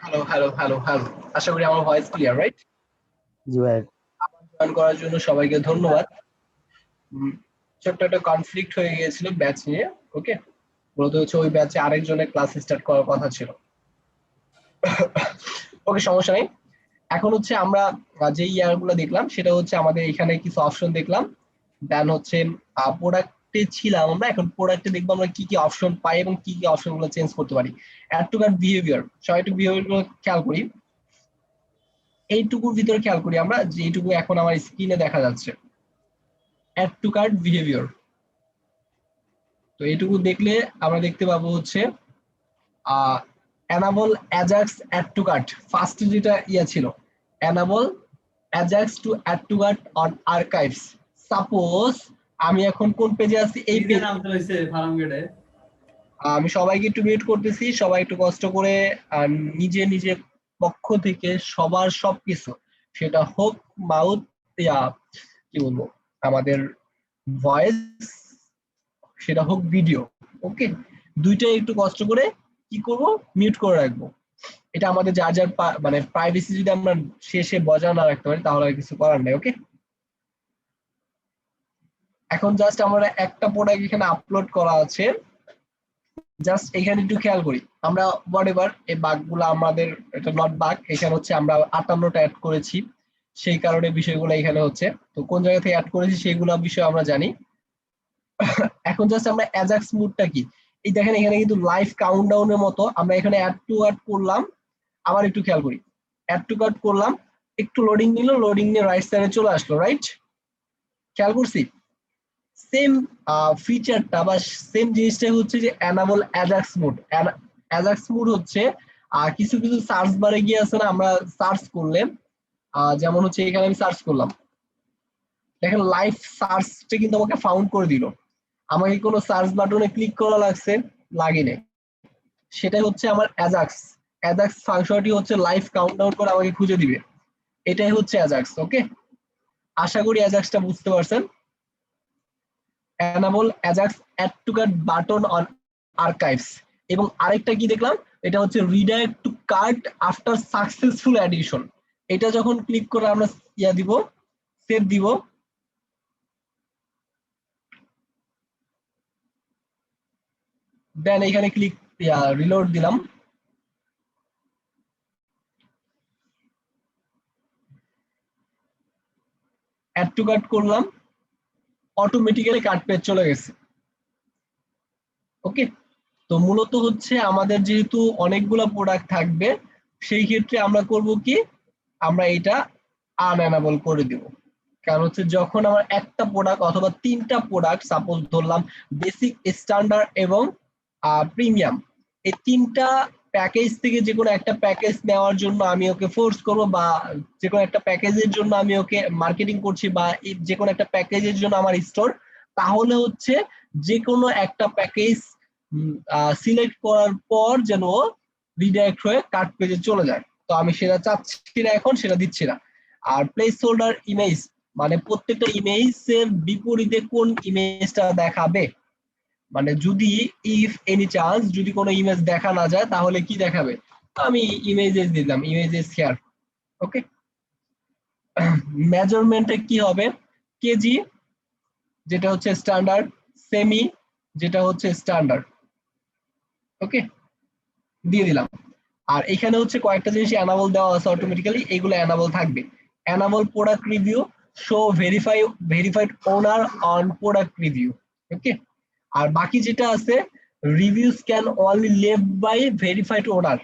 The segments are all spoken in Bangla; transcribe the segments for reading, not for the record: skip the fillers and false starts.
হ্যালো হ্যালো হ্যালো হ্যালো, আশা করি আমার ভয়েস ক্লিয়ার, রাইট? জি ভাই। জয়েন করার জন্য সবাইকে ধন্যবাদ। ছোট্ট একটা কনফ্লিক্ট হয়ে গিয়েছিল ব্যাচ নিয়ে। ওকে, মূলত হচ্ছে ওই ব্যাচে আরেকজনের ক্লাস স্টার্ট করার কথা ছিল। ওকে, সমস্যা নেই। এখন হচ্ছে আমরা যে ইয়ারগুলো দেখলাম সেটা হচ্ছে আমাদের এখানে কিছু অপশন দেখলাম, দেন হচ্ছে প্রোডাক্টে ছিলাম আমরা। এখন প্রোডাক্টে দেখবো আমরা কি কি অপশন পাই এবং কি কি অপশন গুলো চেঞ্জ করতে পারি। অ্যাড টু কার্ট বিহেভিয়ার, সবাই একটু বিহেভিয়ার গুলো খেয়াল করি। এইটুকুর ভিতরে খেয়াল করি আমরা, যে এইটুকু এখন আমার স্ক্রিনে দেখা যাচ্ছে, অ্যাড টু কার্ট বিহেভিয়ার। তো এইটুকু দেখলে আমরা দেখতে পাবো হচ্ছে enable Ajax add to cart. First যেটা ইয়া ছিল, enable Ajax to add to cart on archives. Suppose আমি এখন কোন পেজে আছি, এই পেজ। আমি সবাইকে একটু মিউট করতেছি, সবাই একটু কষ্ট করে নিজে নিজে পক্ষ থেকে সবার সবকিছু, সেটা হোক মাউথ, ইয়া কি বলবো, আমাদের ভয়েস, সেটা হোক ভিডিও, ওকে, দুইটাই একটু কষ্ট করে কি করব, মিউট করে রাখবো। এটা আমাদের যার যার মানে প্রাইভেসি যদি আমরা শেষে বজায় না রাখতে পারি তাহলে আর কিছু করার নেই। ওকে, এখন জাস্ট আমরা একটা প্রোডাক্ট এখানে আপলোড করা আছে, জাস্ট এখানে একটু খেয়াল করি আমরা। হোয়াটএভার এই বাগগুলো আমাদের, এটা নট বাগ, এখানে হচ্ছে আমরা 58টা অ্যাড করেছি, সেই কারণে বিষয়গুলো এখানে হচ্ছে। তো কোন জায়গা থেকে অ্যাড করেছি সেইগুলো বিষয় আমরা জানি। এখন জাস্ট আমরা অ্যাজাক্স মুডটা কি, এই দেখেন এখানে কিন্তু লাইভ কাউন্টডাউনের মতো আমরা এখানে অ্যাড টু অ্যাড করলাম। আবার একটু খেয়াল করি, অ্যাড টু কার্ট করলাম, একটু লোডিং নিল, লোডিং নিয়ে রাইট সাইডে চলে আসলো, রাইট? খেয়াল করছি সেম ফিচারটা বা সেম জিনিসটাই হচ্ছে যে enable Ajax mode. Ajax mode হচ্ছে কিছু কিছু সার্চ বারে গিয়ে আছে না, আমরা সার্চ করলে যেমন হচ্ছে এখানে আমি সার্চ করলাম, দেখেন লাইভ সার্চটা কিন্তু আমাকে ফাউন্ড করে দিল। আমাকে কোনো সার্চ বাটনে ক্লিক করা লাগছে, লাগে নাই। সেটাই হচ্ছে আমার অ্যাজাক্স। অ্যাজাক্স ফাংশনটি হচ্ছে লাইভ কাউন্টডাউন করে আমাকে খুঁজে দিবে, এটাই হচ্ছে অ্যাজাক্স। ওকে, আশা করি অ্যাজাক্সটা বুঝতে পারছেন। enable ajax add to cart button on archives, এবং আরেকটা কি দেখলাম, এটা হচ্ছে redirect to cart after successful addition। এটা যখন ক্লিক করে আমরা ইয়া দিব, সেভ দিব, দেন এখানে ক্লিক রিলোড দিলাম, অ্যাড টু কার্ট করলাম, অটোমেটিক্যালি কার্ট পেজ চলে গেছে। ওকে, তো মূলত হচ্ছে আমাদের যেহেতু অনেকগুলো প্রোডাক্ট থাকবে, সেই ক্ষেত্রে আমরা করব কি, আমরা এটা আনএনাবল করে দিব। কারণ হচ্ছে যখন আমার একটা প্রোডাক্ট অথবা তিনটা প্রোডাক্ট, সাপোজ ধরলাম বেসিক, স্ট্যান্ডার্ড এবং প্রিমিয়াম, এই তিনটা প্যাকেজ থেকে যে কোনো একটা প্যাকেজ নেওয়ার জন্য আমি ওকে ফোর্স করব, বা যে কোনো একটা প্যাকেজের জন্য আমি ওকে মার্কেটিং করছি, বা যে কোনো একটা প্যাকেজের জন্য আমার স্টোর, তাহলে হচ্ছে যে কোনো একটা প্যাকেজ সিলেক্ট করার পর যেন রিডাইরেক্ট হয়ে কার্ট পেজে চলে যায়। তো আমি সেটা চাচ্ছি না, এখন সেটা দিচ্ছি না। আর প্লেস হোল্ডার ইমেজ, মানে প্রত্যেকটা ইমেজের বিপরীতে কোন ইমেজটা দেখাবে, মানে যদি ইফ এনি চান্স যদি কোনো ইমেজ দেখা না যায় তাহলে কি দেখাবে, আমি ইমেজেস দিলাম, ইমেজেস শেয়ার। ওকে, মেজারমেন্টে কি হবে, কেজি যেটা হচ্ছে স্ট্যান্ডার্ড, সেমি যেটা হচ্ছে স্ট্যান্ডার্ড। ওকে, দিয়ে দিলাম। আর এখানে হচ্ছে কয়েকটা জিনিস এনাবল দেওয়া আছে অটোমেটিক্যালি, এগুলো এনাবল থাকবে। Enable product review, show verified owner on product review. Okay, আর বাকি যেটা আছে, reviews can only left by verified owner,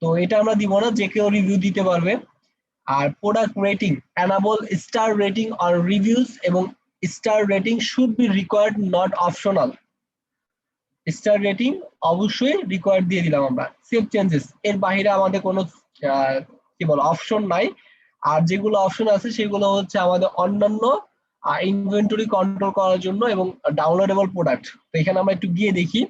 তো এটা আমরা দিব না, যে কেউ রিভিউ দিতে পারবে। আর product rating, enable star rating or reviews, এবং star rating should be required not optional. Star rating অবশ্যই রিকোয়ার্ড দিয়ে দিলাম আমরা। সেভ চেঞ্জেস, এর বাইরে আমাদের কোনো কি বল অপশন নাই। আর যেগুলো অপশন আছে সেগুলো হচ্ছে আমাদের অন্যান্য ইনভেন্টরি কন্ট্রোল করার জন্য এবং ডাউনলোডেবল প্রোডাক্ট। তো এখানে আমরা একটু গিয়ে দেখি,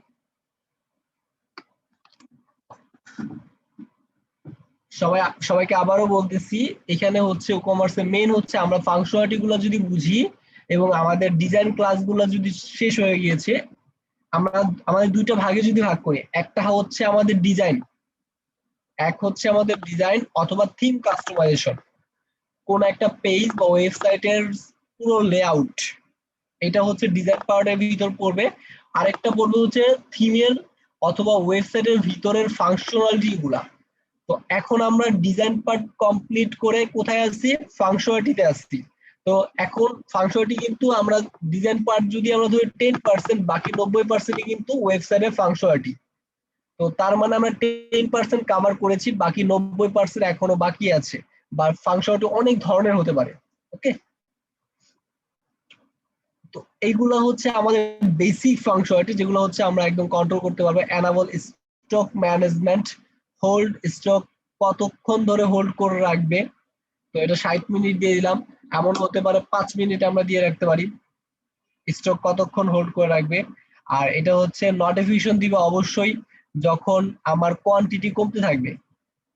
সবাইকে আবারও বলতেছি, এখানে হচ্ছে কমার্সের মেইন হচ্ছে আমরা ফাংশনালিটি গুলো যদি বুঝি এবং আমাদের ডিজাইন ক্লাসগুলো যদি শেষ হয়ে গিয়েছে, আমরা আমাদের দুইটা ভাগে যদি ভাগ করি, একটা হচ্ছে আমাদের ডিজাইন, এক হচ্ছে আমাদের ডিজাইন অথবা থিম কাস্টমাইজেশন, কোন একটা পেজ বা ওয়েবসাইটের পুরো লেআউট, এটা হচ্ছে ডিজাইন পার্টের ভিতর পড়বে। আরেকটা পড়বে হচ্ছে থিমের অথবা ওয়েবসাইটের ভিতরের ফাংশনালিটি গুলা। তো এখন আমরা ডিজাইন পার্ট কমপ্লিট করে কোথায় আসছি, ফাংশনালিটিতে আসছি। তো এখন ফাংশনালিটি কিন্তু আমরা ডিজাইন পার্ট যদি আমরা ধরি 10%, বাকি 90% কিন্তু ওয়েবসাইটের ফাংশনালিটি। তো তার মানে আমরা 10% কভার করেছি, বাকি 90% এখনো বাকি আছে, বা ফাংশনালিটি অনেক ধরনের হতে পারে। ওকে, তো এইগুলো হচ্ছে আমাদের বেসিক ফাংশনালিটি, যেগুলো হচ্ছে আমরা একদম কন্ট্রোল করতে পারবো। Enable stock management, hold stock কতক্ষণ ধরে হোল্ড করে রাখবে, তো এটা 60 মিনিট দিয়ে দিলাম। এমন হতে পারে 5 মিনিট আমরা দিয়ে রাখতে পারি স্টক কতক্ষণ হোল্ড করে রাখবে। আর এটা হচ্ছে নোটিফিকেশন দিবে অবশ্যই যখন আমার কোয়ান্টিটি কমতে থাকবে।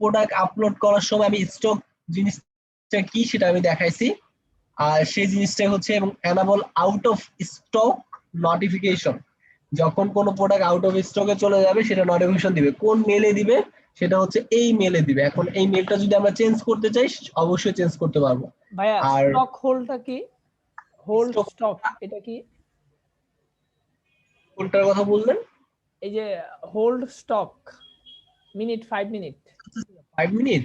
প্রোডাক্ট আপলোড করার সময় আমি স্টক জিনিসটা কি সেটা আমি দেখাইছি, আর সেই জিনিসটাই হচ্ছে। এবং enable out of stock notification, যখন কোনো প্রোডাক্ট আউট অফ স্টকে চলে যাবে সেটা নোটিফিকেশন দিবে। কোন মেলে দিবে, সেটা হচ্ছে এই মেলে দিবে। এখন এই মেলটা যদি আমরা চেঞ্জ করতে চাই অবশ্যই চেঞ্জ করতে পারবো। ভাইয়া আর স্টক হোল্ডটা কি, হোল্ড স্টক এটা কি? কোনটার কথা বললেন? এই যে hold stock minute 5 minute 5 minute,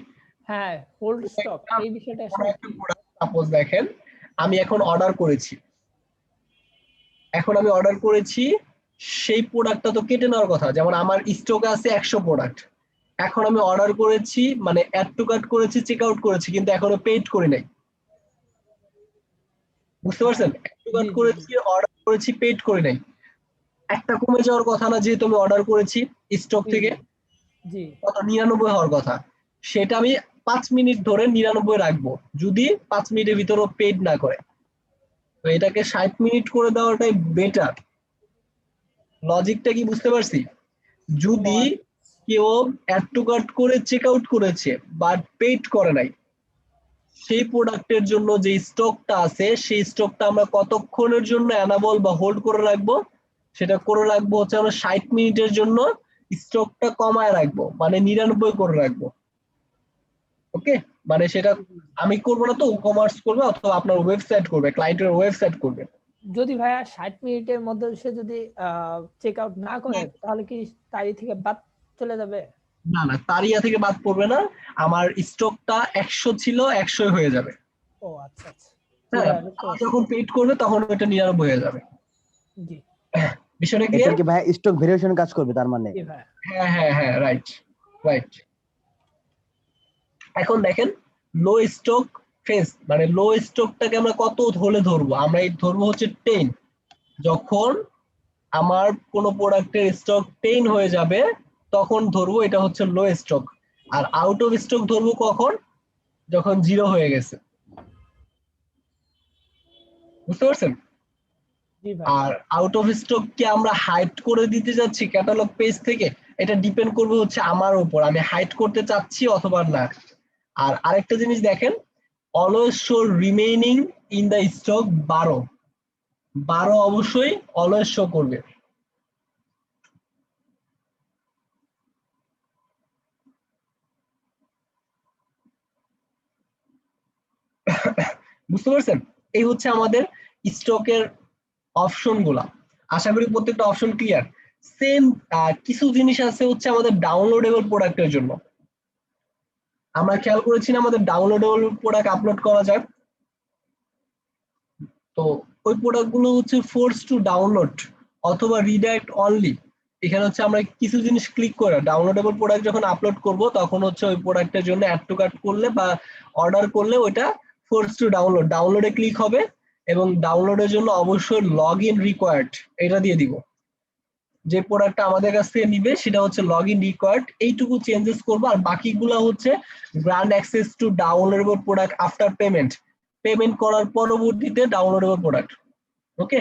হ্যাঁ হোল্ড স্টক এই বিষয়টা কোনো আসলে একটা প্রোডাক্ট সাপোজ দেখেন আমি এখন অর্ডার করেছি, সেই প্রোডাক্টটা তো কেটে নেওয়ার কথা। যেমন আমার স্টকে আছে 100 প্রোডাক্ট, এখন আমি অর্ডার করেছি, মানে অ্যাড টু কার্ট করেছি, চেক আউট করেছি, কিন্তু এখনো পেড করি নাই। বুঝতে পারছেন? অ্যাড টু কার্ট করেছি, অর্ডার করেছি, পেড করি নাই। একটা কমে যাওয়ার কথা না, যেহেতু আমি অর্ডার করেছি স্টক থেকে, জি কত 99 হওয়ার কথা, সেটা আমি 5 মিনিট ধরে 99 রাখবো, যদি 5 মিনিটের ভিতরে পেড না করে। তো এটাকে 60 মিনিট করে দেওয়াটাই বেটার। লজিকটা কি বুঝতে পারছি? যদি কেউ অ্যাড টু কার্ট করে চেক আউট করেছে বাট পেড করে নাই, সেই প্রোডাক্টের জন্য যে স্টকটা আছে সেই স্টকটা আমরা কতক্ষণের জন্য এনাবল বা হোল্ড করে রাখবো, সেটা করে রাখবো হচ্ছে আমরা 60 মিনিটের জন্য স্টকটা কমায় রাখবো, মানে 99 করে রাখবো। ওকে, মানে সেটা আমি করবো না, তো কমার্স করবে অথবা আপনার ওয়েবসাইট করবে, ক্লায়েন্টের ওয়েবসাইট করবে। যদি ভাইয়া 60 মিনিটের মধ্যে সে যদি চেক আউট না করে তাহলে কি তারই থেকে বাদ চলে যাবে? না না, তার ইয়া থেকে বাদ পড়বে না, আমার স্টকটা 100 ছিল 100 হয়ে যাবে। ও আচ্ছা আচ্ছা, হ্যাঁ, যখন পেড করবে তখন ওটা 99 হয়ে যাবে। জি বিষয়টা এটা ক্লিয়ার? কি ভাই স্টক ভেরিয়েশন কাজ করবে তার মানে? জি ভাইয়া হ্যাঁ হ্যাঁ হ্যাঁ, রাইট রাইট। এখন দেখেন লো স্টক ফেজ, মানে লো স্টকটাকে আমরা কত হলে ধরবো, আমরা এই ধরবো হচ্ছে 10। যখন আমার কোনো প্রোডাক্টের স্টক 10 হয়ে যাবে তখন ধরবো এটা হচ্ছে লো স্টক। আর আউট অফ স্টক ধরবো কখন, যখন 0 হয়ে গেছে। বুঝতে পারছেন? জি ভাই আর আউট অফ স্টক কি আমরা হাইড করে দিতে যাচ্ছি ক্যাটালগ পেজ থেকে, এটা ডিপেন্ড করবে হচ্ছে আমার উপর, আমি হাইড করতে চাচ্ছি অথবা না। আর আরেকটা জিনিস দেখেন, always show remaining in the stock 12 অবশ্যই অলওয়েজ শো করবে। বুঝতে পারছেন? এই হচ্ছে আমাদের স্টকের অপশন গুলা। আশা করি প্রত্যেকটা অপশন ক্লিয়ার। সেম কিছু জিনিস আছে হচ্ছে আমাদের ডাউনলোডেবল প্রোডাক্টের জন্য। আমরা খেয়াল করেছি না আমাদের ডাউনলোডেবল প্রোডাক্ট আপলোড করা যায়, তো ওই প্রোডাক্ট গুলো হচ্ছে ফোর্স টু ডাউনলোড অথবা রিডাইরেক্ট অনলি। এখানে হচ্ছে আমরা কিছু জিনিস ক্লিক করে ডাউনলোডেবল প্রোডাক্ট যখন আপলোড করব তখন হচ্ছে ওই প্রোডাক্টের জন্য অ্যাড টু কার্ট করলে বা অর্ডার করলে ওইটা ফোর্স টু ডাউনলোড, ডাউনলোডে ক্লিক হবে। এবং ডাউনলোডের জন্য অবশ্যই লগ ইন রিকোয়ার্ড এটা দিয়ে দিব। যে প্রোডাক্টটা আমাদের কাছ থেকে নিবে সেটা হচ্ছে লগ ইন রিকোয়ার্ড, এইটুকু চেঞ্জেস করবো। আর বাকিগুলো হচ্ছে grant access to downloadable product after payment, payment করার পরবর্তীতে ডাউনলোডেবল প্রোডাক্ট। ওকে,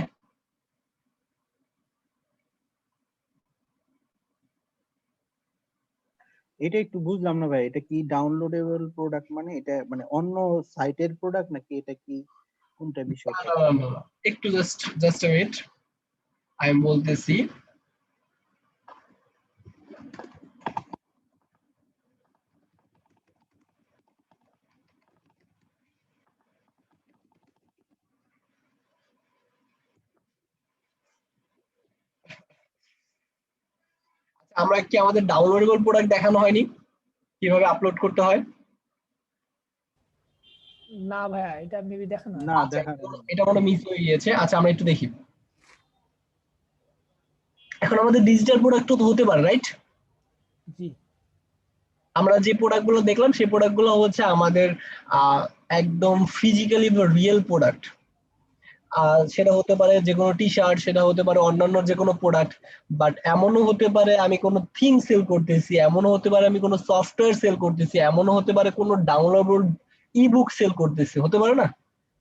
এটা একটু বুঝলাম না ভাই, এটা কি ডাউনলোডেবল প্রোডাক্ট মানে এটা মানে অন্য সাইটের প্রোডাক্ট নাকি এটা কি কোনটা বিষয়টা? একটু জাস্ট ওয়েট, আমি বলতেছি। আমরা কি আমাদের ডাউনলোডেবল প্রোডাক্ট দেখানো হয়নি কিভাবে আপলোড করতে হয়? না ভাইয়া, এটা মেবি দেখানো হয়। না আচ্ছা, দেখা এটা মনে মিস হয়ে গিয়েছে। আচ্ছা, আমরা একটু দেখি। এখন আমাদের ডিজিটাল প্রোডাক্টও তো হতে পারে, রাইট? জি আমরা যে প্রোডাক্ট গুলো দেখলাম সেই প্রোডাক্ট গুলো হচ্ছে আমাদের একদম ফিজিক্যালি রিয়েল প্রোডাক্ট। সেটা হতে পারে যে কোনো টি শার্ট, সেটা হতে পারে অন্যান্য যে কোনো প্রোডাক্ট। বাট এমনও হতে পারে আমি কোনো থিম সেল করতেছি, এমনও হতে পারে আমি কোনো সফটওয়্যার সেল করতেছি, এমনও হতে পারে কোনো ডাউনলোডেবল ইবুক সেল করতেছি, হতে পারে না?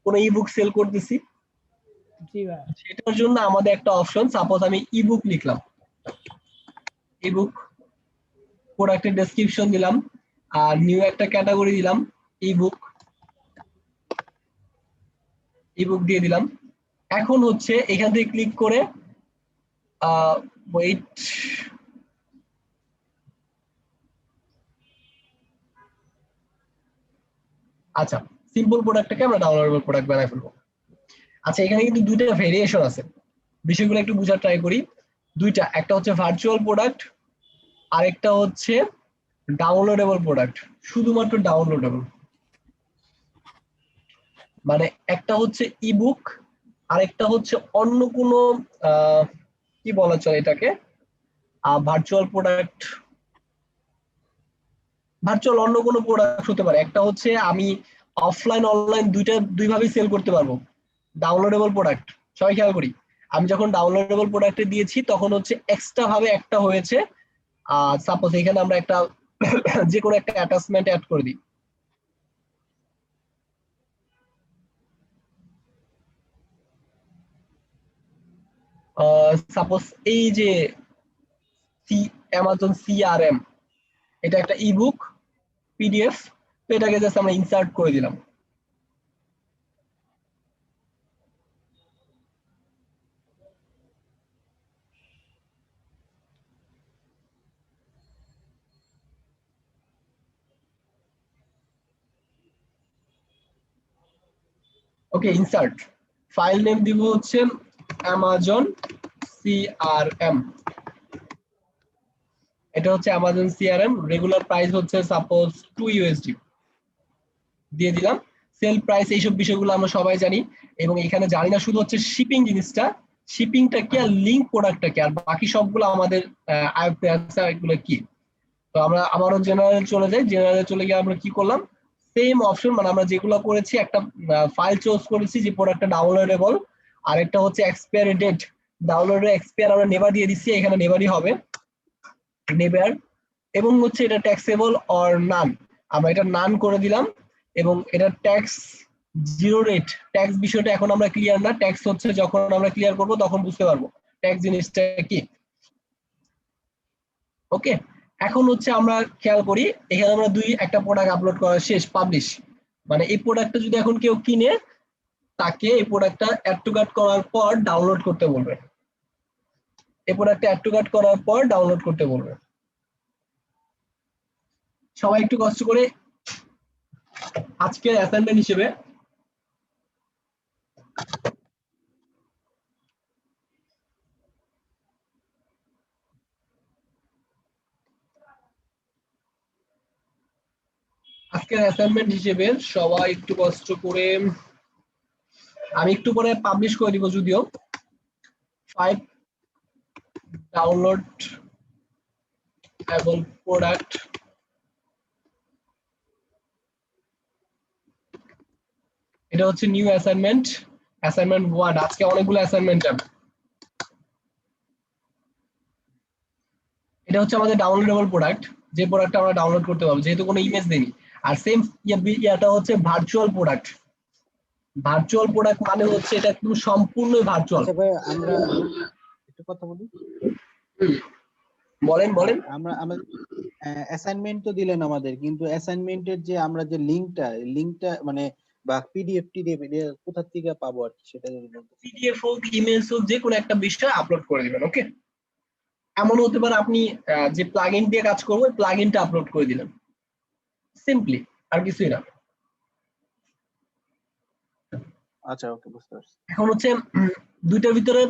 কোনো ইবুক সেল করতেছি। জি ভাইয়া। সেটার জন্য আমাদের একটা অপশন, সাপোজ আমি ইবুক লিখলাম, ইবুক প্রোডাক্টের ডেসক্রিপশন দিলাম, আর নিউ একটা ক্যাটাগরি দিলাম, ইবুক, ইবুক দিয়ে দিলাম। এখন হচ্ছে এখান থেকে ক্লিক করে ওয়েট, আচ্ছা, সিম্পল প্রোডাক্টটাকে আমরা ডাউনলোডেবল প্রোডাক্ট বানাই ফেলবো। আচ্ছা, এখানে কিন্তু দুইটা ভেরিয়েশন আছে, বিষয়গুলো একটু বোঝার ট্রাই করি। দুইটা, একটা হচ্ছে ভার্চুয়াল প্রোডাক্ট, আরেকটা হচ্ছে ডাউনলোডেবল প্রোডাক্ট, শুধুমাত্র ডাউনলোডেবল। মানে একটা হচ্ছে ইবুক, আরেকটা হচ্ছে অন্য কোনো কি বলা চলে এটাকে, ভার্চুয়াল প্রোডাক্ট, ভার্চুয়াল অন্য কোনো প্রোডাক্ট হতে পারে। একটা হচ্ছে আমি অফলাইন অনলাইন দুইভাবেই সেল করতে পারবো। ডাউনলোডেবল প্রোডাক্ট, সবাই খেয়াল করি, আমি যখন ডাউনলোডেবল প্রোডাক্টে দিয়েছি তখন হচ্ছে এক্সট্রা ভাবে একটা হয়েছে, সাপোজ এখানে আমরা একটা যে কোনো একটা অ্যাটাচমেন্ট অ্যাড করে দিই। সাপোজ এই যে অ্যামাজন সিআরএম, এটা একটা ইবুক পিডিএফ, তো এটাকে জাস্ট আমরা ইনসার্ট করে দিলাম। ওকে, ইনসার্ট, ফাইল নেম দিব হচ্ছে অ্যামাজন সিআরএম, এটা হচ্ছে অ্যামাজন সিআরএম, রেগুলার প্রাইস হচ্ছে সাপোজ 2 ইউএসডি দিয়ে দিলাম। সেল প্রাইস, এইসব বিষয়গুলো আমরা সবাই জানি, এবং এখানে জানি না শুধু হচ্ছে শিপিং জিনিসটা, শিপিংটা কি আর লিঙ্ক প্রোডাক্টটা কি, আর বাকি সবগুলো আমাদের আয়ত্তে আছে। এগুলো কি, তো আমরা আবারও জেনারেল চলে যাই। জেনারেল চলে গিয়ে আমরা কি করলাম, সেম অপশন, মানে আমরা যেগুলো করেছি, একটা ফাইল চুজ করেছি যে প্রোডাক্টটা ডাউনলোডেবল, আর একটা হচ্ছে এক্সপায়ারি ডেট, ডাউনলোডের এক্সপায়ার আমরা নেভার দিয়ে দিচ্ছি, এখানে নেভারই হবে, নেভার। এবং হচ্ছে এটা ট্যাক্সেবল অর নান, আমরা এটা নান করে দিলাম। এবং এটা ট্যাক্স জিরো রেট, ট্যাক্স বিষয়টা এখন আমরা ক্লিয়ার না, ট্যাক্স হচ্ছে যখন আমরা ক্লিয়ার করব তখন বুঝতে পারবো ট্যাক্স জিনিসটা কি। ওকে, এখন হচ্ছে আমরা খেয়াল করি, এখানে আমরা একটা প্রোডাক্ট আপলোড করা শেষ, পাবলিশ, মানে এই প্রোডাক্টটা যদি এখন কেউ কিনে, তাকে এই প্রোডাক্টটা অ্যাড টু কার্ট করার পর ডাউনলোড করতে বলবে, এই প্রোডাক্টটা অ্যাড টু কার্ট করার পর ডাউনলোড করতে বলবে। সবাই একটু কষ্ট করে আজকের অ্যাসাইনমেন্ট হিসেবে সবাই একটু কষ্ট করে, আমি একটু পরে পাবলিশ করে দিব যদিও, 5 ডাউনলোড প্রোডাক্ট, এটা হচ্ছে নিউ অ্যাসাইনমেন্ট, অ্যাসাইনমেন্ট 1। আজকে অনেকগুলো অ্যাসাইনমেন্ট যাবে। এটা হচ্ছে আমাদের ডাউনলোডেবল প্রোডাক্ট, যে প্রোডাক্টটা আমরা ডাউনলোড করতে পারবো, যেহেতু কোনো ইমেজ দেইনি। আর সেম ইয়াটা হচ্ছে ভার্চুয়াল প্রোডাক্ট, ভার্চুয়াল প্রোডাক্ট মানে হচ্ছে এটা একদম সম্পূর্ণ ভার্চুয়াল। আচ্ছা ভাই, আমরা একটু কথা বলি। বলেন বলেন। আমরা আমাদের অ্যাসাইনমেন্ট তো দিলেন আমাদের, কিন্তু অ্যাসাইনমেন্টের যে আমরা যে লিংকটা মানে বা পিডিএফ কোথা থেকে পাবো আর কি, সেটা যদি বলতে। পিডিএফ হোক, ইমেজ হোক, যে কোনো একটা বিষয় আপলোড করে দিবেন। ওকে, এমন হতে পারে আপনি যে প্লাগইন দিয়ে কাজ করবো, প্লাগইনটা আপলোড করে দিলেন, সিম্পলি, আর কিছুই না। আচ্ছা, ওকে, বুঝতে পারছি। এখন হচ্ছে দুইটার ভিতরে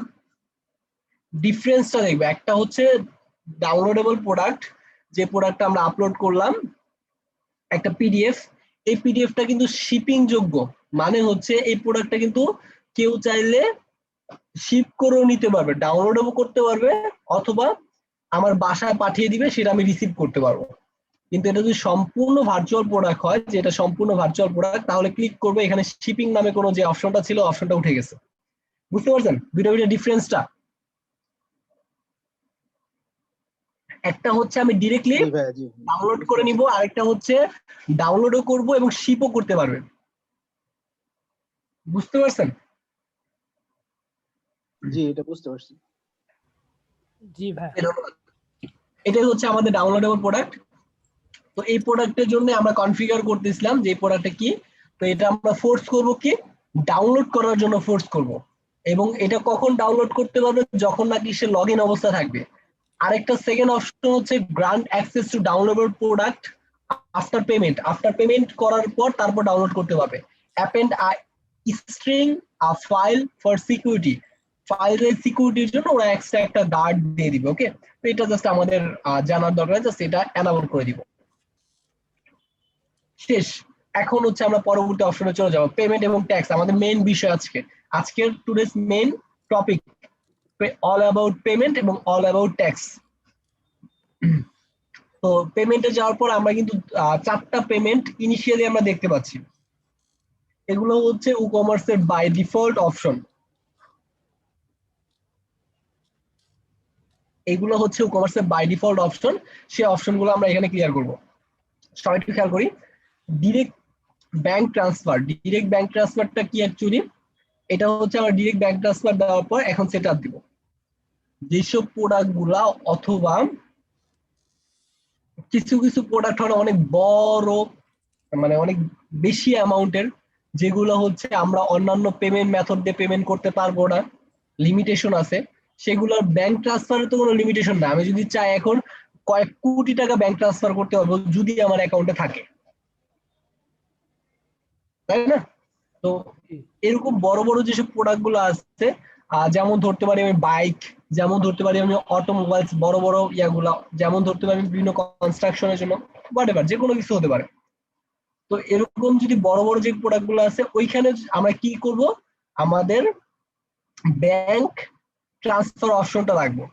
ডিফারেন্সটা দেখবে, একটা হচ্ছে ডাউনলোডেবল প্রোডাক্ট, যে প্রোডাক্টটা আমরা আপলোড করলাম একটা পিডিএফ, এই পিডিএফটা কিন্তু শিপিং যোগ্য, মানে হচ্ছে এই প্রোডাক্টটা কিন্তু কেউ চাইলে শিপ করেও নিতে পারবে, ডাউনলোডও করতে পারবে, অথবা আমার বাসায় পাঠিয়ে দিবে, সেটা আমি রিসিভ করতে পারবো। কিন্তু এটা যদি সম্পূর্ণ ভার্চুয়াল প্রোডাক্ট হয়, যেটা সম্পূর্ণ ভার্চুয়াল প্রোডাক্ট, তাহলে ক্লিক করবে, এখানে শিপিং নামে কোনো যে অপশনটা ছিল অপশনটা উঠে গেছে। বুঝতে পারছেন দুইটা ডিফারেন্সটা? একটা হচ্ছে আমি ডিরেক্টলি জি ভাইয়া, জি ডাউনলোড করে নিব, আরেকটা হচ্ছে ডাউনলোডও করব এবং শিপও করতে পারবেন। বুঝতে পারছেন? জি, এটা বুঝতে পারছি। জি ভাই। এটাই হচ্ছে আমাদের ডাউনলোডেবল প্রোডাক্ট। তো এই প্রোডাক্টের জন্য আমরা কনফিগার করতেছিলাম যে এই প্রোডাক্টটা কি, তো এটা আমরা ফোর্স করব কি ডাউনলোড করার জন্য ফোর্স করব, এবং এটা কখন ডাউনলোড করতে পারবে, যখন নাকি সে লগ ইন অবস্থা থাকবে। আরেকটা সেকেন্ড অপশন হচ্ছে grant access to downloadable product after payment, after payment করার পর তারপর ডাউনলোড করতে পারবে। Append string a file for security, ফাইলের সিকিউরিটির জন্য ওরা এক্সট্রা একটা গার্ড দিয়ে দিবে। ওকে, তো এটা জাস্ট আমাদের জানার দরকার, জাস্ট এটা এনাবল করে দিব। শেষ। এখন হচ্ছে আমরা পরবর্তী অপশনে চলে যাব, পেমেন্ট এবং ট্যাক্স, আমাদের মেইন বিষয় আজকের today's main topic, all about payment এবং অল অ্যাবাউট ট্যাক্স। তো পেমেন্টে যাওয়ার পর আমরা কিন্তু 4টা পেমেন্ট ইনিশিয়ালি আমরা দেখতে পাচ্ছি, এগুলো হচ্ছে ই কমার্সের বাই ডিফল্ট অপশন, এগুলো হচ্ছে ই কমার্সের বাই ডিফল্ট অপশন। সেই অপশনগুলো আমরা এখানে ক্লিয়ার করব। সবাই একটু খেয়াল করি, direct bank transfer, direct bank ট্রান্সফারটা কি অ্যাকচুয়ালি? এটা হচ্ছে আমরা ডিরেক্ট ব্যাংক ট্রান্সফার দেওয়ার পর এখন সেট আপ দিব যেসব প্রোডাক্ট গুলা, অথবা কিছু কিছু প্রোডাক্ট হলো অনেক বড়, মানে অনেক বেশি অ্যামাউন্টের, যেগুলো হচ্ছে আমরা অন্যান্য পেমেন্ট মেথড দিয়ে পেমেন্ট করতে পারবো না, লিমিটেশন আছে, সেগুলোর ব্যাংক ট্রান্সফারে তো কোনো লিমিটেশন না, আমি যদি চাই এখন কয়েক কোটি টাকা ব্যাংক ট্রান্সফার করতে পারবো যদি আমার অ্যাকাউন্টে থাকে, তাই না? তো এরকম বড় বড় যেসব প্রোডাক্ট গুলো আছে, যেমন ধরতে পারি আমি বাইক, যেমন ধরতে পারি আমি অটোমোবাইলস, বড় বড় ইয়াগুলা, যেমন ধরতে পারি আমি বিভিন্ন কনস্ট্রাকশনের জন্য, হোয়াটএভার যে কোনো কিছু হতে পারে। তো এরকম যদি বড় বড় যে প্রোডাক্ট গুলো আছে, ওইখানে আমরা কি করব, আমাদের ব্যাংক ট্রান্সফার অপশনটা রাখবো।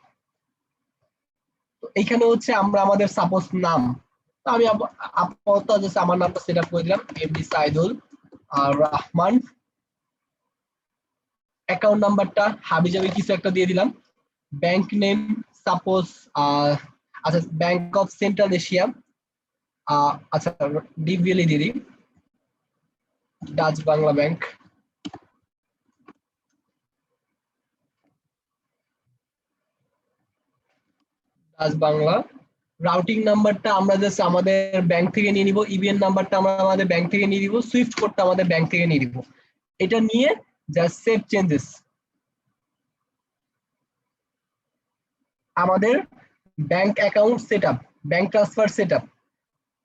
তো এইখানে হচ্ছে আমরা আমাদের সাপোজ নাম, তো আমি আপাতত জাস্ট আমার নামটা সেট আপ করে দিলাম, এমডি সাইদুল রহমান, অ্যাকাউন্ট নাম্বারটা হাবিজাবি কিছু একটা দিয়ে দিলাম, ব্যাংক নেম সাপোজ আচ্ছা ব্যাংক অফ সেন্ট্রাল এশিয়া, আচ্ছা ডিবিএলই দিয়ে দিই, Dutch Bangla bank, Dutch Bangla. Routing নাম্বারটা আমরা জাস্ট আমাদের ব্যাংক থেকে নিয়ে নিব, ইবিএন নাম্বারটা আমরা আমাদের ব্যাংক থেকে নিয়ে নিব, সুইফট কোডটা আমাদের ব্যাংক থেকে নিয়ে নিব। এটা নিয়ে জাস্ট সেভ চেঞ্জেস, আমাদের bank account setup, bank transfer setup,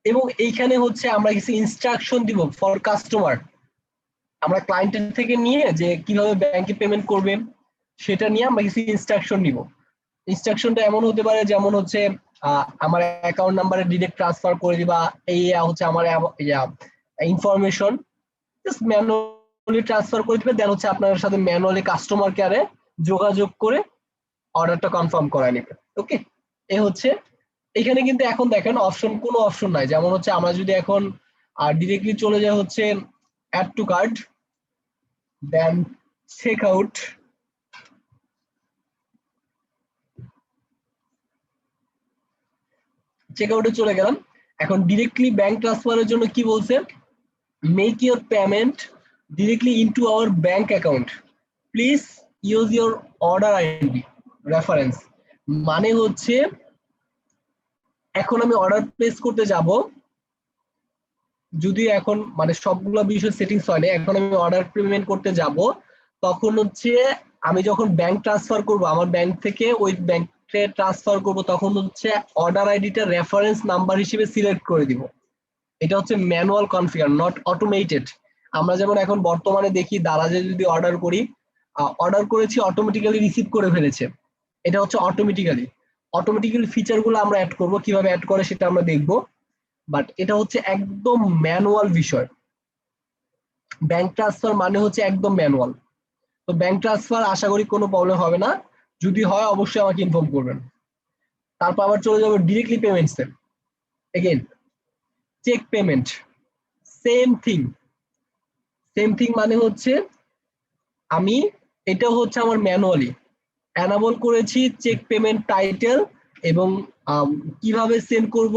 এবং এইখানে হচ্ছে আমরা কিছু ইনস্ট্রাকশন দিব ফর কাস্টমার, আমরা ক্লায়েন্টের থেকে নিয়ে যে কিভাবে ব্যাংকে পেমেন্ট করবে সেটা নিয়ে আমরা কিছু ইনস্ট্রাকশন নিব। ইনস্ট্রাকশনটা এমন হতে পারে যেমন হচ্ছে আমার অ্যাকাউন্ট নাম্বারে ডিরেক্ট ট্রান্সফার করে দিবা, এই হচ্ছে আমার ইনফরমেশন জাস্ট ম্যানুয়ালি ট্রান্সফার করে দিবে, দেন হচ্ছে আপনার সাথে ম্যানুয়ালি কাস্টমার কেয়ারে যোগাযোগ করে অর্ডারটা কনফার্ম করায় নেবে। ওকে, এ হচ্ছে এখানে কিন্তু এখন দেখেন অপশন, কোনো অপশন নাই, যেমন হচ্ছে আমরা যদি এখন ডিরেক্টলি চলে যাই হচ্ছে add to cart, then check out, check আউটে চলে গেলাম। এখন ডিরেক্টলি ব্যাংক ট্রান্সফারের জন্য কি বলছে, make your payment directly into our bank account, please use your order ID reference, মানে হচ্ছে এখন আমি অর্ডার প্লেস করতে যাব, যদি এখন মানে সবগুলো বিষয় সেটিংস হয়নি, এখন আমি অর্ডার পেমেন্ট করতে যাব, তখন হচ্ছে আমি যখন ব্যাংক ট্রান্সফার করব, আমার ব্যাংক থেকে ওই ব্যাংকে ট্রান্সফার করব, তখন হচ্ছে অর্ডার আইডিটা রেফারেন্স নাম্বার হিসেবে সিলেক্ট করে দিব। এটা হচ্ছে ম্যানুয়াল কনফিগার, নট অটোমেটেড। আমরা যেমন এখন বর্তমানে দেখি দারাজে যদি অর্ডার করি, অর্ডার করেছি অটোমেটিক্যালি রিসিভ করে ফেলেছে, এটা হচ্ছে অটোমেটিক্যালি। অটোমেটিক্যালি ফিচারগুলো আমরা অ্যাড করব, কিভাবে অ্যাড করে সেটা আমরা দেখব, বাট এটা হচ্ছে একদম ম্যানুয়াল বিষয়। ব্যাংক ট্রান্সফার মানে হচ্ছে একদম ম্যানুয়াল। তো ব্যাংক ট্রান্সফার আশা করি কোনো প্রবলেম হবে না, যদি হয় অবশ্যই আমাকে ইনফর্ম করবেন। তারপর আবার চলে যাবো ডিরেক্টলি পেমেন্টসে। Again cheque payment, same thing মানে হচ্ছে আমি এটা হচ্ছে আমার ম্যানুয়ালি অ্যানাবল করেছি চেক পেমেন্ট টাইটেল এবং কিভাবে সেন্ড করব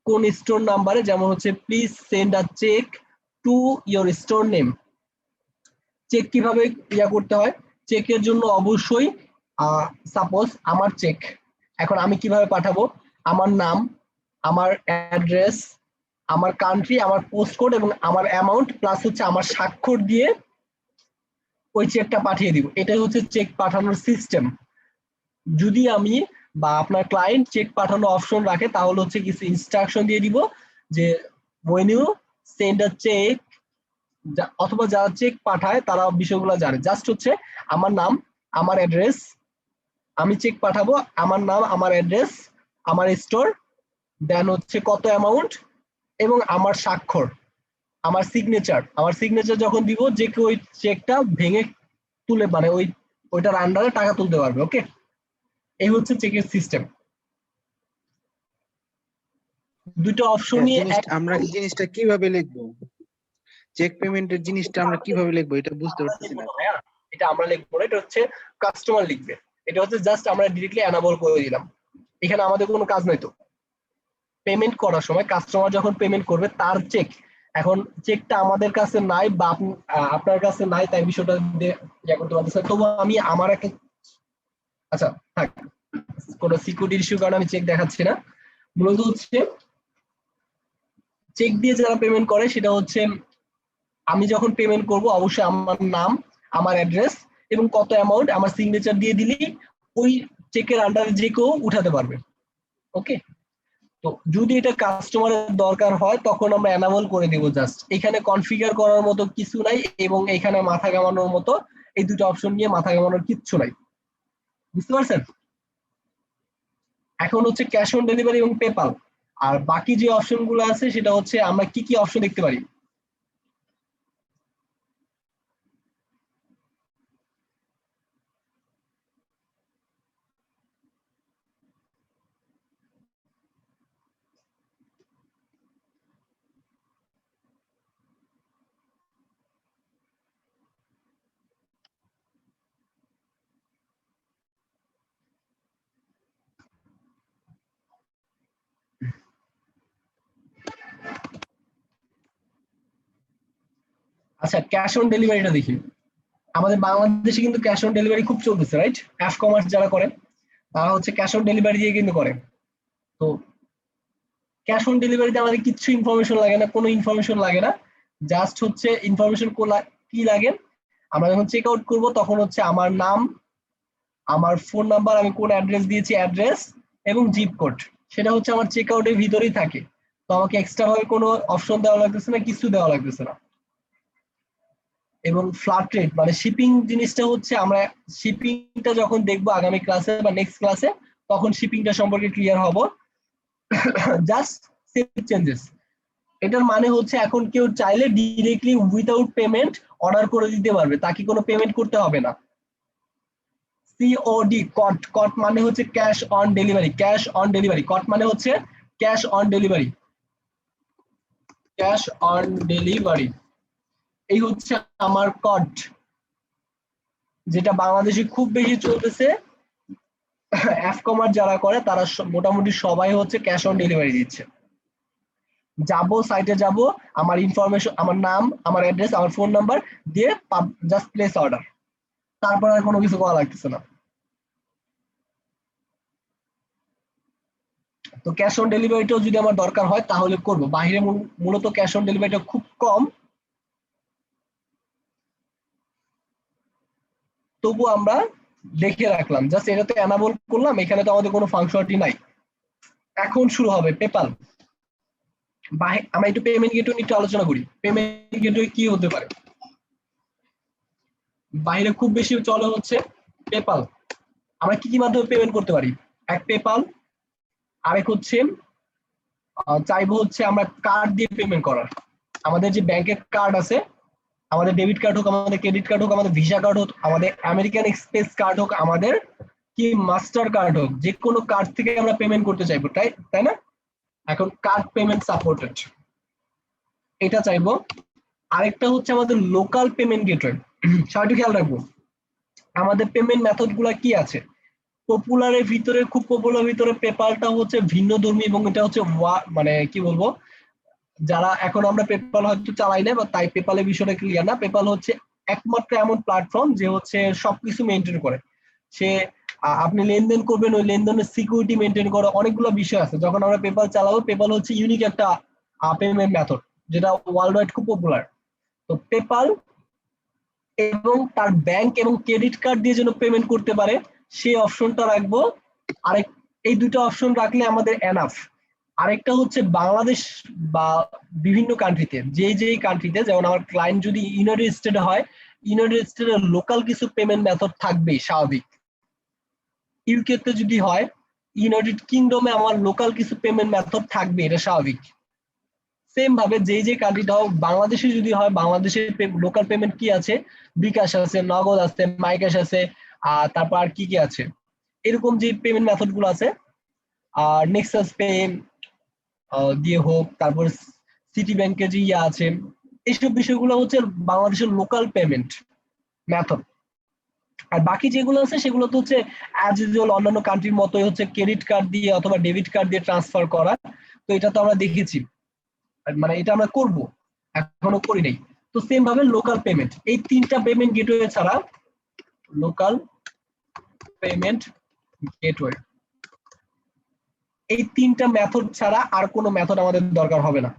কোন স্টোর নাম্বারে, যেমন হচ্ছে please send a cheque to your store name. Cheque কিভাবে করতে হয়, চেকের জন্য অবশ্যই সাপোজ আমার চেক, এখন আমি কিভাবে পাঠাবো, আমার নাম, আমার অ্যাড্রেস, আমার কান্ট্রি, আমার পোস্ট কোড এবং আমার অ্যামাউন্ট প্লাস হচ্ছে আমার স্বাক্ষর দিয়ে ওই চেকটা পাঠিয়ে দিব। এটাই হচ্ছে চেক পাঠানোর সিস্টেম। যদি আমি বা আপনার ক্লায়েন্ট চেক পাঠানোর অপশন রাখে তাহলে হচ্ছে কিছু ইনস্ট্রাকশন দিয়ে দিব যে when you send a check, অথবা যারা চেক পাঠায় তারা বিষয়গুলো জানে। জাস্ট হচ্ছে আমার নাম, আমার অ্যাড্রেস, আমি চেক পাঠাবো, আমার নাম, আমার অ্যাড্রেস, আমার স্টোর, দেন হচ্ছে কত অ্যামাউন্ট এবং আমার স্বাক্ষর, আমার সিগনেচার যখন দিব যে কেউ ওই চেকটা ভেঙে তুলে মানে ওইটার আন্ডারে টাকা তুলতে পারবে। ওকে, এই হচ্ছে চেকের সিস্টেম। দুটো অপশনই আমরা জিনিসটা কিভাবে লিখবো, চেক পেমেন্টের জিনিসটা আমরা কিভাবে লিখবো এটা বুঝতে পারতেছি না। এটা আমরা লিখবো না, এটা হচ্ছে কাস্টমার লিখবে। এটা হচ্ছে জাস্ট আমরা ডিরেক্টলি অ্যানাবল করে দিলাম, এখানে আমাদের কোনো কাজ নাই। তো পেমেন্ট করার সময় কাস্টমার যখন পেমেন্ট করবে তার চেক, এখন চেকটা আমাদের কাছে নাই বা আপনার কাছে নাই, তাই বিষয়টা করতে পারতেছে। তবু আমি আমার একটা, আচ্ছা থাক, কোনো সিকিউরিটি ইস্যু কারণে আমি চেক দেখাচ্ছি না। মূলত হচ্ছে চেক দিয়ে যারা পেমেন্ট করে সেটা হচ্ছে আমি যখন পেমেন্ট করব অবশ্যই আমার নাম, আমার অ্যাড্রেস এবং কত অ্যামাউন্ট আমার সিগনেচার দিয়ে দিলেই ওই চেকের আন্ডারে যে কেউ উঠাতে পারবে। ওকে, তো যদি এটা কাস্টমারের দরকার হয় তখন আমরা অ্যানাবল করে দিব। জাস্ট এখানে কনফিগার করার মতো কিছু নাই এবং এখানে মাথা ঘামানোর মতো এই দুটো অপশন নিয়ে মাথা ঘামানোর কিচ্ছু নাই, বুঝতে পারছেন? এখন হচ্ছে ক্যাশ অন ডেলিভারি এবং পেপাল, আর বাকি যে অপশন গুলো আছে সেটা হচ্ছে আমরা কি কি অপশন দেখতে পারি। আচ্ছা, ক্যাশ অন ডেলিভারিটা দেখি। আমাদের বাংলাদেশে কিন্তু ক্যাশ অন ডেলিভারি খুব চলতেছে, রাইট? অ্যাপ কমার্স যারা করেন তারা হচ্ছে ক্যাশ অন ডেলিভারি দিয়ে কিন্তু করে। তো ক্যাশ অন ডেলিভারিতে আমাদের কিছু ইনফরমেশন লাগে না, কোনো ইনফরমেশন লাগে না। জাস্ট হচ্ছে ইনফরমেশন কি লাগে, আমরা যখন চেক আউট করবো তখন হচ্ছে আমার নাম, আমার ফোন নাম্বার, আমি কোন অ্যাড্রেস দিয়েছি অ্যাড্রেস এবং জিপ কোড, সেটা হচ্ছে আমার চেক আউটের ভিতরেই থাকে। তো আমাকে এক্সট্রা ভাবে কোনো অপশন দেওয়া লাগতেছে না, কিছু দেওয়া লাগতেছে না। এবং ফ্ল্যাট রেট মানে শিপিং জিনিসটা হচ্ছে আমরা শিপিংটা যখন দেখবো আগামী ক্লাসে বা নেক্সট ক্লাসে তখন শিপিংটা সম্পর্কে ক্লিয়ার হব। জাস্ট সেভ চেঞ্জেস, এটার মানে হচ্ছে এখন কেউ চাইলে ডিরেক্টলি উইদাউট পেমেন্ট অর্ডার করে দিতে পারবে, তাকে কোনো পেমেন্ট করতে হবে না। সিওডি কট মানে হচ্ছে ক্যাশ অন ডেলিভারি, কট মানে হচ্ছে ক্যাশ অন ডেলিভারি। এই হচ্ছে আমার কট, যেটা বাংলাদেশে খুব বেশি চলতেছে। অ্যাপ কমার্স যারা করে তারা মোটামুটি সবাই হচ্ছে ক্যাশ অন ডেলিভারি দিচ্ছে। যাবো সাইটে যাব, আমার ইনফরমেশন, আমার নাম, আমার অ্যাড্রেস, আমার ফোন নাম্বার দিয়ে জাস্ট প্লেস অর্ডার, তারপর আর কোনো কিছু করা লাগতেছে না। তো ক্যাশ অন ডেলিভারিটাও যদি আমার দরকার হয় তাহলে করবো। বাইরে মূলত ক্যাশ অন ডেলিভারিটা খুব কম, তবু আমরা দেখে রাখলাম, জাস্ট এটাতে অ্যানাবল করলাম। এখানে তো আমাদের কোনো ফাংশনালিটি নাই। এখন শুরু হবে পেপাল। আমরা একটু পেমেন্ট গেটওয়ে একটু আলোচনা করি। পেমেন্ট গেটওয়ে কি হতে পারে? বাইরে খুব বেশি চলে হচ্ছে পেপাল। আমরা কি কি মাধ্যমে পেমেন্ট করতে পারি? এক পেপাল, আরেক হচ্ছে চাইবো হচ্ছে আমরা কার্ড দিয়ে পেমেন্ট করার। আমাদের যে ব্যাংকের কার্ড আছে, আমাদের ডেবিট কার্ড হোক, আমাদের ক্রেডিট কার্ড হোক, আমাদের ভিসা কার্ড হোক, আমাদের আমেরিকান এক্সপ্রেস কার্ড হোক, আমাদের কি মাস্টার কার্ড হোক, যে কোনো কার্ড থেকে আমরা পেমেন্ট করতে চাইবো, তাই না? এখন কার্ড পেমেন্ট সাপোর্টেড, এটা চাইবো। আরেকটা হচ্ছে আমাদের লোকাল পেমেন্ট গেটওয়ে। সবাই খেয়াল রাখবো আমাদের পেমেন্ট মেথড গুলা কি আছে। পপুলারের ভিতরে, খুব পপুলার ভিতরে পেপালটা হচ্ছে ভিন্ন ধর্মী, এবং এটা হচ্ছে মানে কি বলবো, যারা এখন আমরা পেপাল হয়তো চালাই না বা তাই পেপালের বিষয়টা ক্লিয়ার না। পেপাল হচ্ছে একমাত্র এমন প্ল্যাটফর্ম যে হচ্ছে সবকিছু মেনটেন করে। সে আপনি লেনদেন করবেন, ওই লেনদেনের সিকিউরিটি মেনটেন করে, অনেকগুলো বিষয় আছে। যখন আমরা পেপাল চালাবো, পেপাল হচ্ছে ইউনিক একটা পেমেন্ট মেথড যেটা ওয়ার্ল্ড ওয়াইড খুব পপুলার। তো পেপাল এবং তার ব্যাংক এবং ক্রেডিট কার্ড দিয়ে যেন পেমেন্ট করতে পারে সেই অপশনটা রাখবো। আরেক এই দুটো অপশন রাখলে আমাদের এনাফ। আরেকটা হচ্ছে বাংলাদেশ বা বিভিন্ন কান্ট্রিতে, যেই কান্ট্রিতে, যেমন আমার ক্লায়েন্ট যদি ইউনাইটেড স্টেটে হয়, ইউনাইটেড স্টেটের লোকাল কিছু পেমেন্ট মেথড থাকবেই স্বাভাবিক। ইউকে তে যদি হয়, ইউনাইটেড কিংডমে আমার লোকাল কিছু পেমেন্ট মেথড থাকবে, এটা স্বাভাবিক। সেম ভাবে যে কান্ট্রিটা হোক, বাংলাদেশে যদি হয়, বাংলাদেশের লোকাল পেমেন্ট কি আছে, বিকাশ আছে, নগদ আছে, মাইক্যাশ আছে, তারপর আর কি কি আছে, এরকম যে পেমেন্ট মেথড গুলো আছে, আর নেক্সাস পে দিয়ে হোক, তারপর সিটি ব্যাংকের যে ইয়ে আছে, এইসব বিষয়গুলো হচ্ছে বাংলাদেশের লোকাল পেমেন্ট মেথড। আর বাকি যেগুলো আছে সেগুলো তো হচ্ছে অ্যাজ ইউজুয়াল অন্যান্য কান্ট্রির মতোই হচ্ছে ক্রেডিট কার্ড দিয়ে অথবা ডেবিট কার্ড দিয়ে ট্রান্সফার করা। তো এটা তো আমরা দেখেছি, মানে এটা আমরা করব, এখনো করি নাই। তো সেম ভাবে লোকাল পেমেন্ট, এই তিনটা পেমেন্ট গেটওয়ে ছাড়া, লোকাল পেমেন্ট গেটওয়ে, এই তিনটা মেথড ছাড়া আর কোনো মেথড আমাদের দরকার হবে না।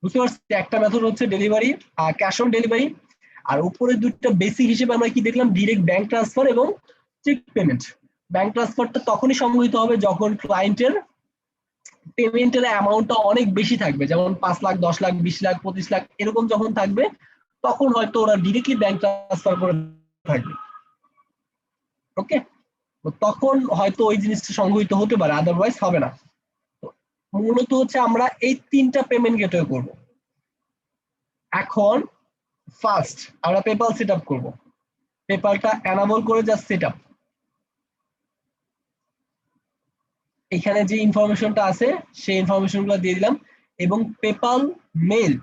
বুঝতে পারছি? একটা মেথড হচ্ছে ডেলিভারি, ক্যাশ অন ডেলিভারি, আর উপরে দুটো বেসিক হিসেবে আমরা কি দেখলাম, ডিরেক্ট ব্যাংক ট্রান্সফার এবং চেক পেমেন্ট। ব্যাংক ট্রান্সফারটা তখনই সংগঠিত হবে যখন ক্লায়েন্টের পেমেন্টের অ্যামাউন্টটা অনেক বেশি থাকবে, যেমন 5 লাখ, 10 লাখ, 20 লাখ, 25 লাখ এরকম যখন থাকবে, তখন হয়তো ওরা ডিরেক্টলি ব্যাংক ট্রান্সফার করে থাকবে। ওকে, তখন হয়তো ওই জিনিসটা সংগঠিত হতে পারে, আদারওয়াইজ হবে না। মূলত হচ্ছে আমরা এই তিনটা পেমেন্ট গেটওয়ে করব। এখন ফার্স্ট আমরা পেপাল সেট আপ করবো। পেপালটা এনাবল করে জাস্ট সেট আপ, এখানে যে ইনফরমেশনটা আছে সেই ইনফরমেশনগুলো দিয়ে দিলাম। এবং পেপাল মেল,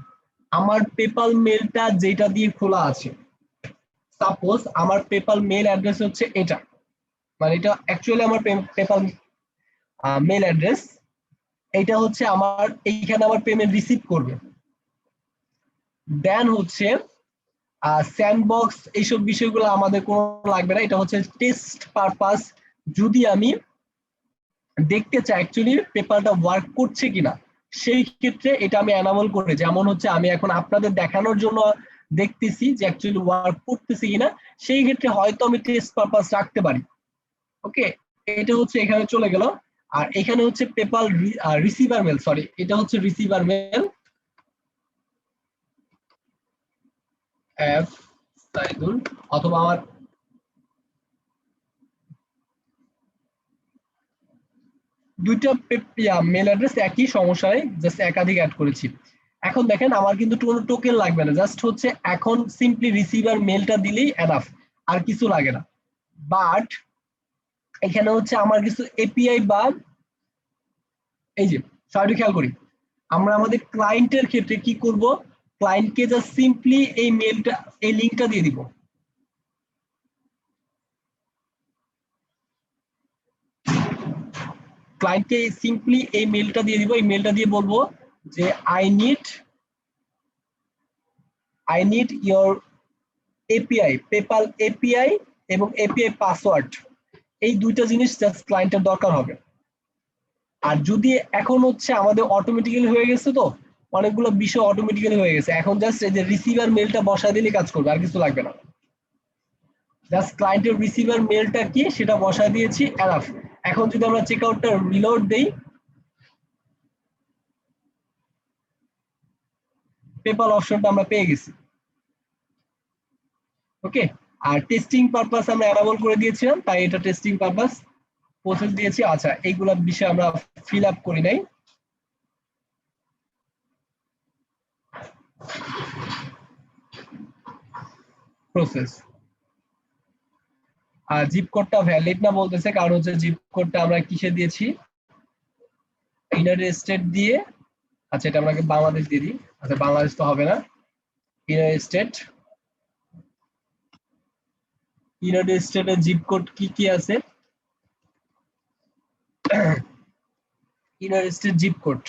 আমার পেপাল মেলটা যেটা দিয়ে খোলা আছে, সাপোজ আমার পেপাল মেল অ্যাড্রেস হচ্ছে এটা, মানে এটা অ্যাকচুয়ালি আমার পেপাল মেল অ্যাড্রেস, এটা হচ্ছে আমার, এইখানে আমার পেমেন্ট রিসিভ করবে। দেন হচ্ছে স্যান্ডবক্স, এইসব বিষয়গুলো আমাদের কোনো লাগবে না, এটা হচ্ছে টেস্ট পারপাস। যদি আমি দেখতে চাই অ্যাকচুয়ালি পেপারটা ওয়ার্ক করছে কিনা, সেই ক্ষেত্রে এটা আমি এনাবল করে, যেমন হচ্ছে আমি এখন আপনাদের দেখানোর জন্য দেখতেছি যে অ্যাকচুয়ালি ওয়ার্ক করতেছে কিনা, সেই ক্ষেত্রে হয়তো আমি টেস্ট পারপাস রাখতে পারি। ওকে, এটা হচ্ছে এখানে চলে গেল। আর এখানে হচ্ছে পেপাল রিসিভার মেল, সরি এটা হচ্ছে রিসিভার মেল, অথবা আমার দুইটা মেল অ্যাড্রেস একই, সমস্যা নেই, জাস্ট একাধিক অ্যাড করেছি। এখন দেখেন আমার কিন্তু কোনো টোকেন লাগবে না, জাস্ট হচ্ছে এখন সিম্পলি রিসিভার মেলটা দিলেই এনাফ, আর কিছু লাগে না। বাট এখানে হচ্ছে আমার কিছু এপিআই বা এই যে সবাই খেয়াল করি, আমরা আমাদের ক্লায়েন্টের ক্ষেত্রে কি করব, ক্লায়েন্টকে জাস্ট সিম্পলি এই মেলটা, এই লিঙ্কটা দিয়ে দিব। ক্লায়েন্টকে সিম্পলি এই মেলটা দিয়ে দিব, এই মেলটা দিয়ে বলবো যে I need your API, PayPal API এবং এপিআই পাসওয়ার্ড, এই দুইটা জিনিস জাস্ট ক্লায়েন্টের দরকার হবে। আর যদি এখন হচ্ছে আমাদের অটোমেটিক্যালি হয়ে গেছে, তো অনেকগুলো বিষয় অটোমেটিক্যালি হয়ে গেছে, এখন জাস্ট এই যে রিসিভার মেলটা বসায় দিলে কাজ করবে, আর কিছু লাগবে না। জাস্ট ক্লায়েন্টের রিসিভার মেলটা কি সেটা বসায় দিয়েছি, এনাফ। এখন যদি আমরা চেক আউটটা রিলোড দেই, পেপাল অপশনটা আমরা পেয়ে গেছি। ওকে, আর টেস্টিং পারপাস আমরা এনাবল করে দিয়েছিলাম, তাই এটা টেস্টিং পারপাস। প্রসেস দিয়েছি। আচ্ছা, এইগুলা বিষয় আমরা ফিল আপ করি নাই। প্রসেস আর জিপ কোডটা ভ্যালিড না বলতেছে, কারণ হচ্ছে জিপ কোডটা আমরা কিসে দিয়েছি, ইউনাইটেড স্টেট দিয়ে। আচ্ছা, এটা আমরা বাংলাদেশ দিয়ে দিই। আচ্ছা, বাংলাদেশ তো হবে না, ইউনাইটেড স্টেটের জিপ কোড কি কি আছে, United State zip code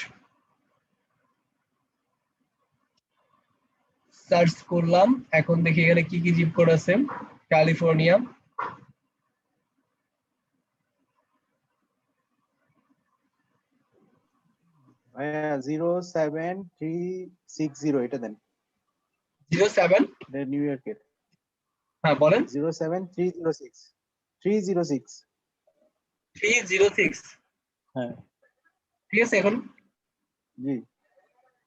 search করলাম। এখন দেখি এখানে কি কি জিপ কোড আছে। ক্যালিফোর্নিয়া, ভাইয়া 07360 এটা দেন। 07, এটা নিউ ইয়র্কের। হ্যাঁ বলেন। 07306 306। 306, হ্যাঁ ঠিক আছে এখন। জি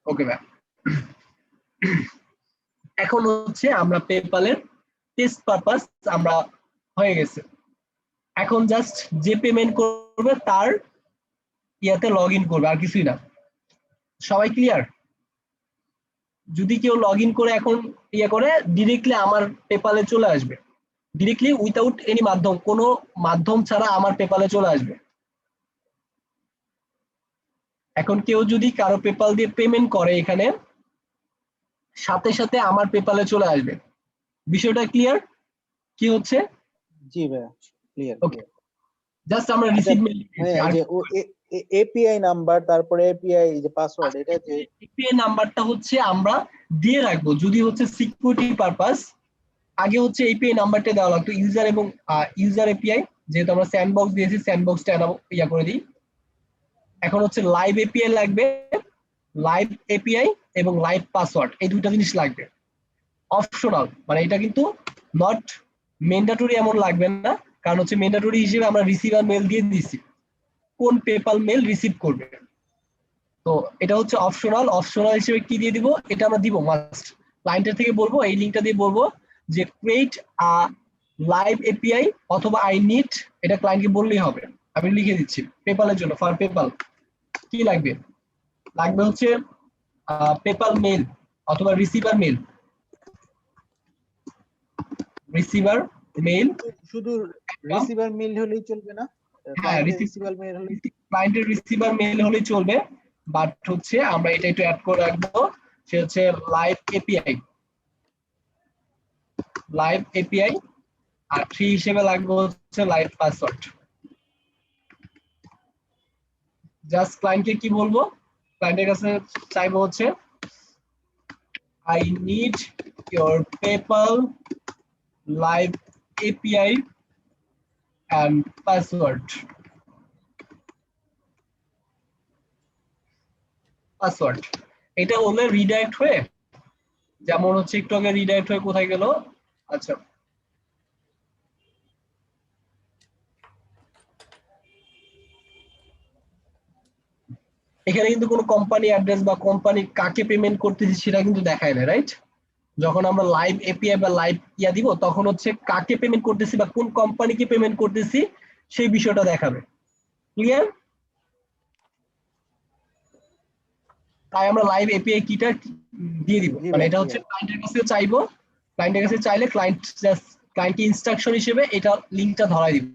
ওকে ভাই, এখন হচ্ছে আমরা পেপ্যালের টেস্ট পারপাস আমরা হয়ে গেছে। এখন জাস্ট যে পেমেন্ট করবে তার ইয়াতে লগ ইন করবে, আর কিছুই না। সবাই ক্লিয়ার? যদি কেউ লগ ইন করে এখন ইয়ে করে, ডিরেক্টলি আমার পেপালে চলে আসবে, ডিরেক্টলি উইথাউট এনি মাধ্যম, কোনো মাধ্যম ছাড়া আমার পেপালে চলে আসবে। এখন কেউ যদি কারো পেপাল দিয়ে পেমেন্ট করে এখানে, সাথে সাথে আমার পেপালে চলে আসবে। বিষয়টা ক্লিয়ার কি হচ্ছে? জি ভাইয়া ক্লিয়ার। ওকে, জাস্ট আমরা রিসিভ মেল দিয়েছি। আর যে এপিআই নাম্বার, তারপরে এপিআই যে পাসওয়ার্ড, এটা যে এপিআই নাম্বারটা হচ্ছে আমরা দিয়ে রাখবো যদি হচ্ছে সিকিউরিটি পারপাস। আগে হচ্ছে এপিআই নাম্বারটা দেওয়া লাগতো ইউজার এবং ইউজার এপিআই, যেহেতু আমরা স্যান্ডবক্স দিয়েছি, স্যান্ডবক্সটা ইয়া করে দিই। এখন হচ্ছে লাইভ এপিআই লাগবে, লাইভ এপিআই এবং লাইভ পাসওয়ার্ড, এই দুইটা জিনিস লাগবে। অপশনাল, মানে এটা কিন্তু নট ম্যান্ডেটরি এমন লাগবে না, কারণ হচ্ছে ম্যান্ডেটরি হিসেবে আমরা রিসিভার মেল দিয়ে দিছি কোন পেপাল মেল রিসিভ করবে। তো এটা হচ্ছে অপশনাল। অপশনাল হিসেবে কি দিয়ে দিব, এটা আমরা দিব মাস্ট। ক্লায়েন্টের থেকে বলবো, এই লিঙ্কটা দিয়ে বলবো যে ক্রিয়েট লাইভ এপিআই অথবা আই নিড, এটা ক্লায়েন্টকে বললেই হবে। আমি লিখে দিচ্ছি পেপালের জন্য, ফর পেপাল কি লাগবে, লাগবে হচ্ছে পেপাল মেল অথবা রিসিভার মেল। রিসিভার মেল, শুধু রিসিভার মেল হলেই চলবে না? হ্যাঁ রিসিভার মেল হলে, ক্লায়েন্টের রিসিভার মেল হলেই চলবে, বাট হচ্ছে আমরা এটা একটু অ্যাড করে রাখবো, সে হচ্ছে লাইভ এপিআই, লাইভ এপিআই। আর 3 হিসেবে লাগবে হচ্ছে লাইভ পাসওয়ার্ড। জাস্ট ক্লায়েন্টকে কি বলবো, ক্লায়েন্টের কাছে চাইবো হচ্ছে I need your PayPal live API and password. Password এটা হলে রিডাইরেক্ট হয়ে, যেমন হচ্ছে একটু আগে রিডাইরেক্ট হয়ে কোথায় গেল। আচ্ছা, এখানে কিন্তু কোনো কোম্পানি অ্যাড্রেস বা কোম্পানি কাকে পেমেন্ট করতেছি সেটা কিন্তু দেখায় না, রাইট? যখন আমরা লাইভ এপিআই বা লাইভ ইয়া দিব, তখন হচ্ছে কাকে পেমেন্ট করতেছি বা কোন কোম্পানিকে পেমেন্ট করতেছি সেই বিষয়টা দেখাবে। ক্লিয়ার? তাই আমরা লাইভ এপিআই কিটা দিয়ে দিব, মানে এটা হচ্ছে ক্লায়েন্টের কাছে চাইবো, ক্লায়েন্টের কাছে চাইলে ক্লায়েন্টকে ইনস্ট্রাকশন হিসেবে এটা লিংকটা ধরাই দিব,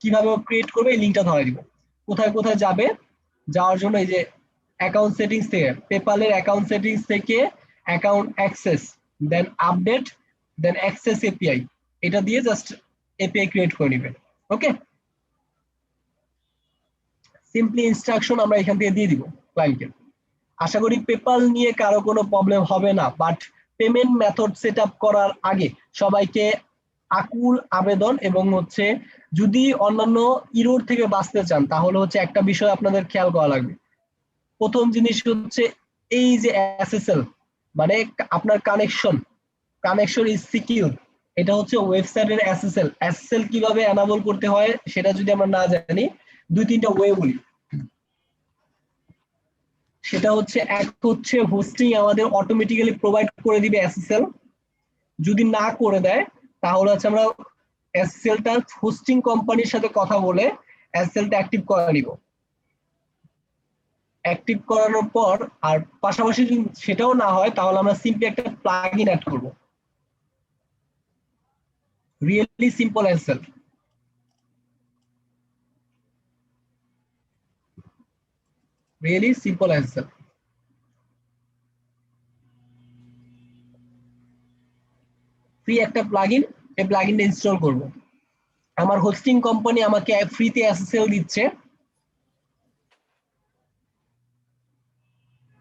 কিভাবে ক্রিয়েট করবে এই লিংকটা ধরাই দিব। কোথায় কোথায় যাবে, যাওয়ার জন্য এই যে অ্যাকাউন্ট সেটিংস থেকে, পেপালের অ্যাকাউন্ট সেটিংস থেকে অ্যাকাউন্ট অ্যাক্সেস, দেন আপডেট, দেন অ্যাক্সেস এপিআই, এটা দিয়ে জাস্ট এপিআই ক্রিয়েট করে নেবে। ওকে, সিম্পলি ইনস্ট্রাকশন আমরা এখান থেকে দিয়ে দিব ক্লায়েন্টকে। আশা করি পেপাল নিয়ে কারো কোনো প্রবলেম হবে না, but payment method set up করার আগে সবাইকে আকুল আবেদন, এবং হচ্ছে যদি অন্যান্য ইরোর থেকে বাঁচতে চান তাহলে হচ্ছে একটা বিষয় আপনাদের খেয়াল করা লাগবে। প্রথম জিনিস হচ্ছে এই যে এসএসএল, মানে আপনার কানেকশন ইজ সিকিউর, এটা হচ্ছে ওয়েবসাইটের এসএসএল কিভাবে এনাবল করতে হয় সেটা যদি আমরা না জানি, 2-3টা ওয়ে বলি। সেটা হচ্ছে, এক হচ্ছে হোস্টিং আমাদের অটোমেটিক্যালি প্রোভাইড করে দিবে এসএসএল, যদি না করে দেয় তাহলে হচ্ছে আমরা এসএসএলটা হোস্টিং কোম্পানির সাথে কথা বলে এসএসএলটা অ্যাক্টিভ করে নিব। অ্যাক্টিভ করানোর পর আর পাশাপাশি যদি সেটাও না হয় তাহলে আমরা সিম্পলি একটা প্লাগইন অ্যাড করব। Really simple SSL. Really simple SSL. Free একটা প্লাগইন, এই প্লাগইনটা ইনস্টল করব। আমার হোস্টিং কোম্পানি আমাকে ফ্রিতে এসএসএল দিচ্ছে,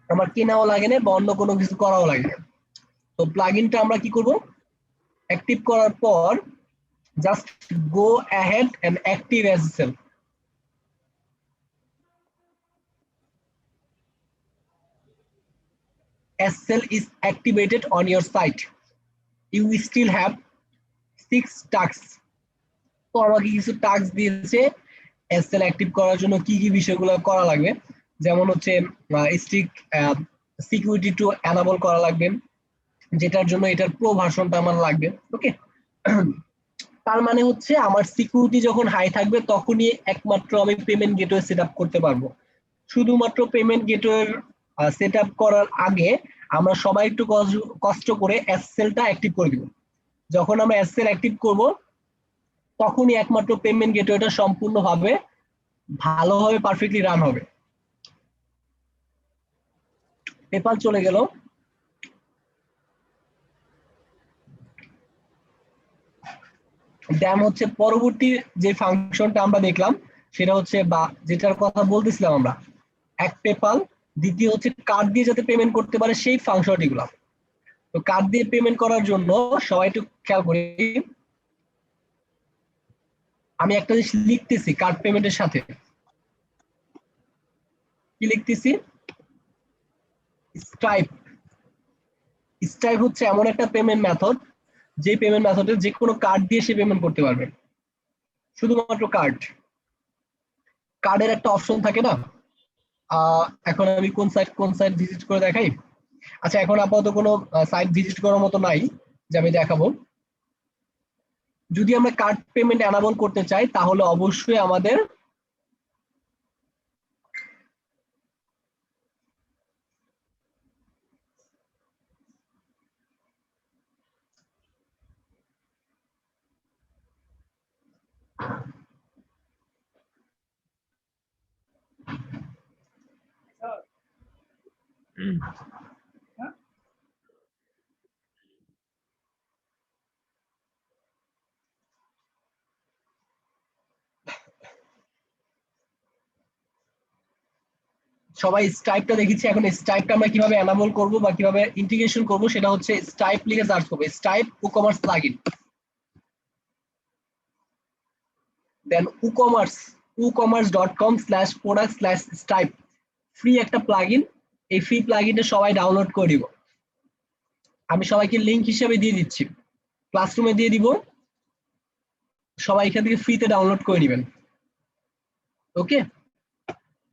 আমার কেনাও লাগে না বা অন্য কোনো কিছু করাও লাগে না। তো প্লাগইনটা আমরা কি করব, অ্যাক্টিভ করার পর just go ahead and active SSL. SSL is activated on your site. You still have 6 tasks. তো আমাকে কিছু টাস্ক দিয়েছে SSL অ্যাক্টিভ করার জন্য কি কি বিষয়গুলো করা লাগবে, যেমন হচ্ছে স্ট্রিক সিকিউরিটি টু এনাবল করা লাগবে, যেটার জন্য এটার প্রো ভার্সনটা আমার লাগবে। ওকে, তার মানে হচ্ছে আমার সিকিউরিটি যখন হাই থাকবে তখনই একমাত্র আমি পেমেন্ট গেটওয়ে সেট আপ করতে পারবো। শুধুমাত্র পেমেন্ট গেটওয়ে সেট আপ করার আগে আমরা সবাই একটু কষ্ট করে এসএসএলটা অ্যাক্টিভ করে দিব। যখন আমরা এসএসএল অ্যাক্টিভ করব তখনই একমাত্র পেমেন্ট গেটওয়েটা সম্পূর্ণভাবে ভালোভাবে পারফেক্টলি রান হবে। পেপাল চলে গেল। ড্যাম হচ্ছে পরবর্তী যে ফাংশনটা আমরা দেখলাম সেটা হচ্ছে, বা যেটার কথা বলতেছিলাম আমরা, এক পেপাল, দ্বিতীয় হচ্ছে কার্ড দিয়ে যাতে পেমেন্ট করতে পারে সেই ফাংশনটি গুলা। তো কার্ড দিয়ে পেমেন্ট করার জন্য সবাই একটু খেয়াল করি, আমি একটা জিনিস লিখতেছি কার্ড পেমেন্টের সাথে। কি লিখতেছি? স্ট্রাইপ। স্ট্রাইপ হচ্ছে এমন একটা পেমেন্ট মেথড যে পেমেন্ট মেথডে যে কোনো কার্ড দিয়ে সে পেমেন্ট করতে পারবে, শুধুমাত্র কার্ড। কার্ডের একটা অপশন থাকে না, এখন আমি কোন সাইট ভিজিট করে দেখাই। আচ্ছা, এখন আপাতত কোনো সাইট ভিজিট করার মতো নাই যে আমি দেখাবো। যদি আমরা কার্ড পেমেন্ট এনাবল করতে চাই তাহলে অবশ্যই আমাদের সবাই স্ট্রাইপটা দেখেছি। এখন স্ট্রাইপটা আমরা কিভাবে এনাবল করব বা কিভাবে ইন্টিগ্রেশন করব সেটা হচ্ছে স্ট্রাইপ লিখে সার্চ করব, স্ট্রাইপ ই-কমার্স প্লাগইন, দেন woocommerce.com/product/stripe, ফ্রি একটা প্লাগইন। এই ফ্রি প্লাগইনটা সবাই ডাউনলোড করে দিব। আমি সবাইকে লিংক হিসেবে দিয়ে দিচ্ছি, ক্লাসরুমে দিয়ে দিব, সবাই এখান থেকে ফ্রিতে ডাউনলোড করে নেবেন। ওকে,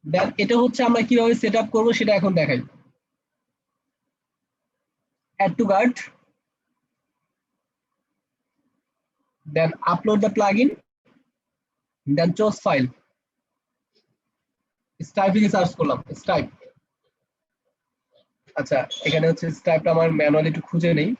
দেন এটা হচ্ছে আমরা কিভাবে সেট আপ করবো সেটা এখন দেখাই। Add to cart, then upload the plugin, then choose file. Stripe লিখে সার্চ করলাম, স্ট্রাইপ। আচ্ছা, এখানে হচ্ছে স্ট্রাইপটা আমার ম্যানুয়ালি একটু খুঁজে নেই।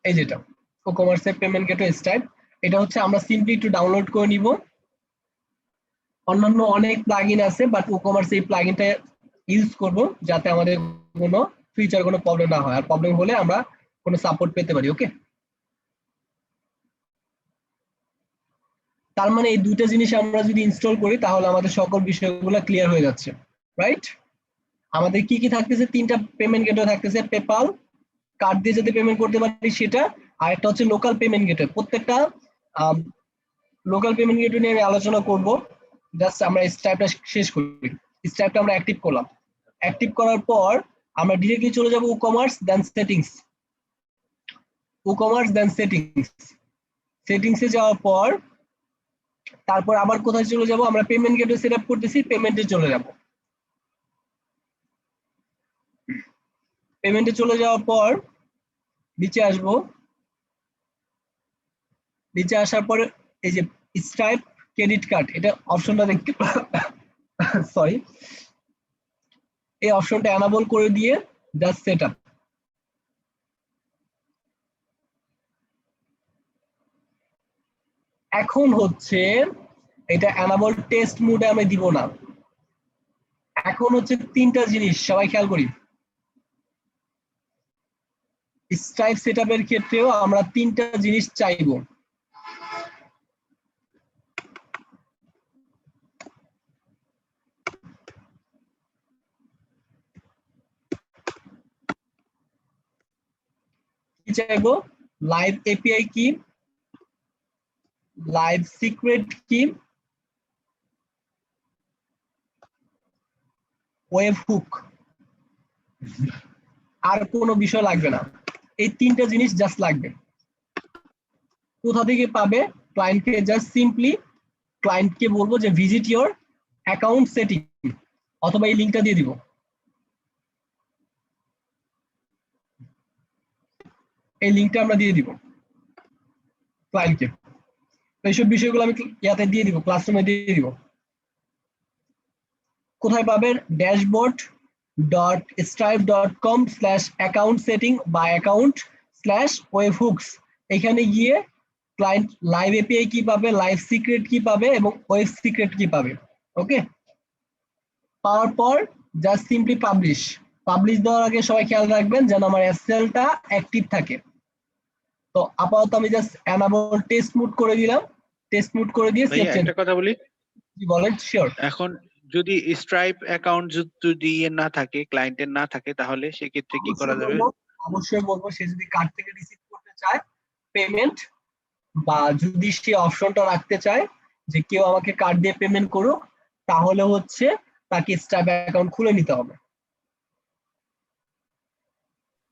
এই যেটা ই-কমার্স এর পেমেন্ট গেটওয়ে স্ট্রাইপ, এটা হচ্ছে আমরা সিম্পলি একটু ডাউনলোড করে নিব। অন্যান্য অনেক প্লাগইন আছে, বাট ই-কমার্স এই প্লাগইনটা ইউজ করব যাতে আমাদের কোনো ফিউচার কোনো প্রবলেম না হয়, আর প্রবলেম হলে আমরা কোনো সাপোর্ট পেতে পারি। ওকে, তার মানে এই দুইটা জিনিস আমরা যদি ইনস্টল করি তাহলে আমাদের সকল বিষয়গুলো ক্লিয়ার হয়ে যাচ্ছে, রাইট? আমাদের কি কি থাকতেছে? তিনটা পেমেন্ট গেটওয়ে থাকতেছে, পেপাল, কার্ড দিয়ে যদি পেমেন্ট করতে পারি সেটা, আর একটা হচ্ছে লোকাল পেমেন্ট গেটওয়ে। প্রত্যেকটা লোকাল পেমেন্ট গেটওয়ে নিয়ে আমি আলোচনা করব। জাস্ট আমরা স্ট্রাইপটা শেষ করি। স্ট্রাইপটা আমরা অ্যাক্টিভ করলাম, অ্যাক্টিভ করার পর আমরা ডিরেক্টলি চলে যাব ই-কমার্স দেন সেটিংস, ই-কমার্স দেন সেটিংস, সেটিংসে যাওয়ার পর তারপর আবার কোথায় চলে যাব, আমরা পেমেন্ট গেটওয়ে সেট আপ করতেছি, পেমেন্টে চলে যাব। পেমেন্টে চলে যাওয়ার পর নিচে আসব, নিচে আসার পর এই যে স্ট্রাইপ ক্রেডিট কার্ড এটা অপশনটা দেখতে সরি, এই অপশনটা এনাবল করে দিয়ে জাস্ট সেট আপ। এখন হচ্ছে এটা এনাবল টেস্ট মোডে আমি দিব না, এখন হচ্ছে তিনটা জিনিস সবাই খেয়াল করি, স্ট্রাইপ সেটআপের ক্ষেত্রেও আমরা তিনটা জিনিস চাইবো। কি চাইবো, লাইভ এপিআই কি, লাইভ সিক্রেট কি, ওয়েব হুক, আর কোনো বিষয় লাগবে না, এই তিনটা জিনিস জাস্ট লাগবে। কোথা থেকে পাবে, ক্লায়েন্টকে জাস্ট সিম্পলি ক্লায়েন্টকে বলবো যে ভিজিট ইওর অ্যাকাউন্ট সেটিং, অথবা এই লিংকটা দিয়ে দিব, এই লিংকটা আমরা দিয়ে দিব ক্লায়েন্টকে। এইসব বিষয়গুলো আমি ইয়াতে দিয়ে দিব, ক্লাসরুমে দিয়ে দিব। কোথায় পাবেন, dashboard.stripe.com/account setting বা account/webhooks, এখানে গিয়ে ক্লায়েন্ট লাইভ এপিআই কি পাবে, লাইভ সিক্রেট কি পাবে এবং ওয়েব সিক্রেট কি পাবে। ওকে, পাওয়ার পর জাস্ট সিম্পলি পাবলিশ, পাবলিশ দেওয়ার আগে সবাই খেয়াল রাখবেন যেন আমার এসএলটা অ্যাক্টিভ থাকে। তো আপাতত আমি জাস্ট এনাবল টেস্ট মোড করে দিলাম, টেস্ট মোড করে দিয়ে সেভ চেঞ্জ। একটা কথা বলি, কি বলেন? শিওর। এখন যদি স্ট্রাইপ অ্যাকাউন্ট যদি না থাকে, ক্লায়েন্টের না থাকে, তাহলে সেক্ষেত্রে কি করা যাবে? অবশ্যই বলবো, সে যদি কার্ড থেকে রিসিভ করতে চায় পেমেন্ট, বা যদি সে অপশনটা রাখতে চায় যে কেউ আমাকে কার্ড দিয়ে পেমেন্ট করুক, তাহলে হচ্ছে তাকে স্ট্রাইপ অ্যাকাউন্ট খুলে নিতে হবে।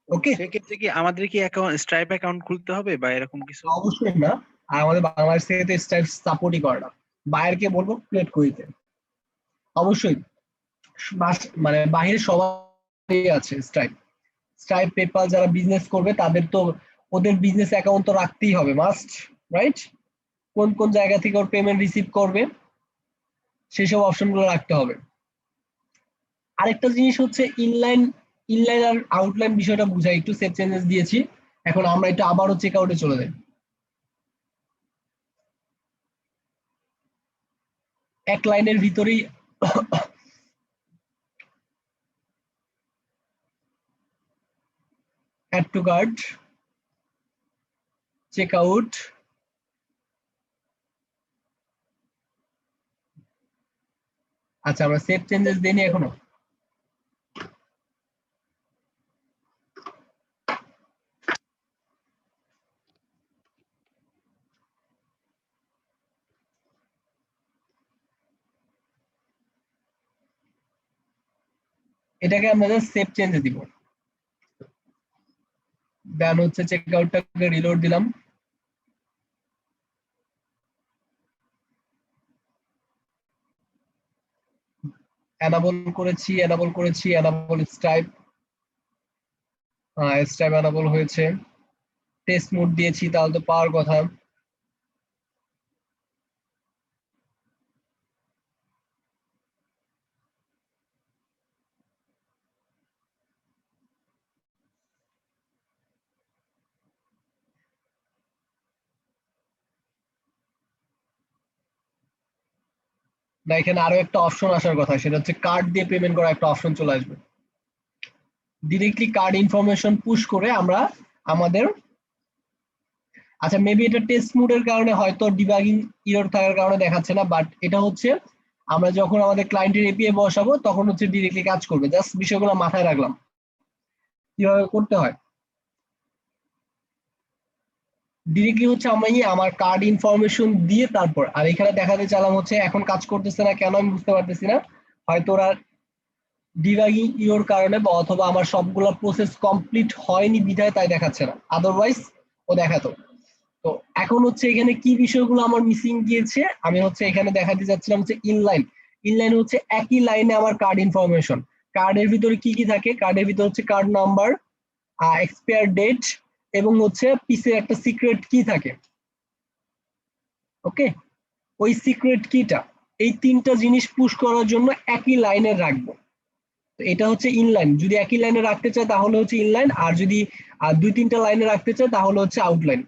ওকে, সেক্ষেত্রে কি আমাদের কি অ্যাকাউন্ট স্ট্রাইপ অ্যাকাউন্ট খুলতে হবে বা এরকম কিছু? অবশ্যই না, আর আমাদের বাংলাদেশ থেকে তো স্ট্রাইপ সাপোর্টই করে না, বাইরেকে বলবো ক্রিয়েট করে দিতে। অবশ্যই মানে বাইরে সবাই আছে স্ট্রাইপ, স্ট্রাইপ পেপাল যারা বিজনেস করবে তাদের তো ওদের বিজনেস অ্যাকাউন্ট তো রাখতেই হবে, মাস্ট, রাইট? কোন কোন জায়গা থেকে ওর পেমেন্ট রিসিভ করবে সেসব অপশনগুলো রাখতে হবে। আরেকটা জিনিস হচ্ছে ইনলাইন আর আউটলাইন বিষয়টা বুঝাই, একটু সেভ চেঞ্জেস দিয়েছি। এখন আমরা এটা আবারও চেক আউটে চলে যাই, এক লাইনের ভিতরেই add to cart, check out, আচ্ছা আমরা সেভ চেঞ্জেস দিইনি এখনো। এটাকে আমরা জাস্ট সেভ চেঞ্জে দিব, দেন হচ্ছে চেক আউটটাকে রিলোড দিলাম, এনাবল করেছি, এনাবল স্ট্রাইপ, স্ট্রাইপ এনাবল হয়েছে, টেস্ট মোড দিয়েছি, তাহলে তো পাওয়ার কথা। না, এখানে আরো একটা অপশন আসার কথা, সেটা হচ্ছে কার্ড দিয়ে পেমেন্ট করা একটা অপশন চলে আসবে। ডিরেক্টলি কার্ড ইনফরমেশন পুশ করে আমরা আমাদের, আচ্ছা মেবি এটা টেস্ট মোডের কারণে হয়তো ডিবাগিং এরর থাকার কারণে দেখাচ্ছে না, বাট এটা হচ্ছে আমরা যখন আমাদের ক্লায়েন্টের এপিআই বসাবো তখন হচ্ছে ডিরেক্টলি কাজ করবে। জাস্ট বিষয়গুলো মাথায় রাখলাম কিভাবে করতে হয়। ডিরেক্টলি হচ্ছে আমি আমার কার্ড ইনফরমেশন দিয়ে তারপর, আর এখানে দেখাতে চালাম হচ্ছে এখন কাজ করতেছে না কেন আমি বুঝতে পারতেছি না, হয়তো ওরা ডিবাগিং ইওর কারণে বা অথবা আমার সবগুলো প্রসেস কমপ্লিট হয়নি বিধায় তাই দেখাচ্ছে না, আদারওয়াইজ ও দেখাতো। তো এখন হচ্ছে এখানে কি বিষয়গুলো আমার মিসিং গিয়েছে, আমি হচ্ছে এখানে দেখাতে যাচ্ছিলাম হচ্ছে ইনলাইন। ইনলাইন হচ্ছে একই লাইনে আমার কার্ড ইনফরমেশন। কার্ডের ভিতরে কি কি থাকে, কার্ডের ভিতরে হচ্ছে কার্ড নাম্বার, এক্সপায়ার ডেট এবং হচ্ছে পিসের একটা সিক্রেট কি থাকে। ওকে, ওই সিক্রেট কিটা এই তিনটা জিনিস পুশ করার জন্য একই লাইনে রাখবো। তো এটা হচ্ছে ইনলাইন, যদি একই লাইনে রাখতে চাই তাহলে হচ্ছে ইনলাইন, আর যদি 2-3টা লাইনে রাখতে চাই তাহলে হচ্ছে আউটলাইন।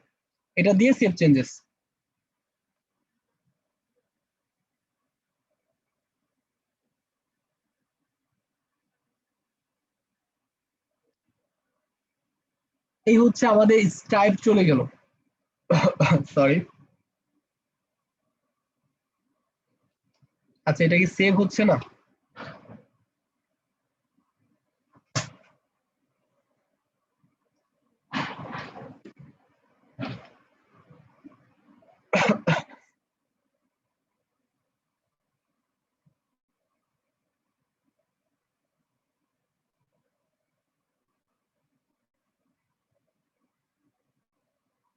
এটা দিয়ে সেভ চেঞ্জেস। এই হচ্ছে আমাদের স্টাইপ চলে গেল। সরি, আচ্ছা এটা কি সেভ হচ্ছে না?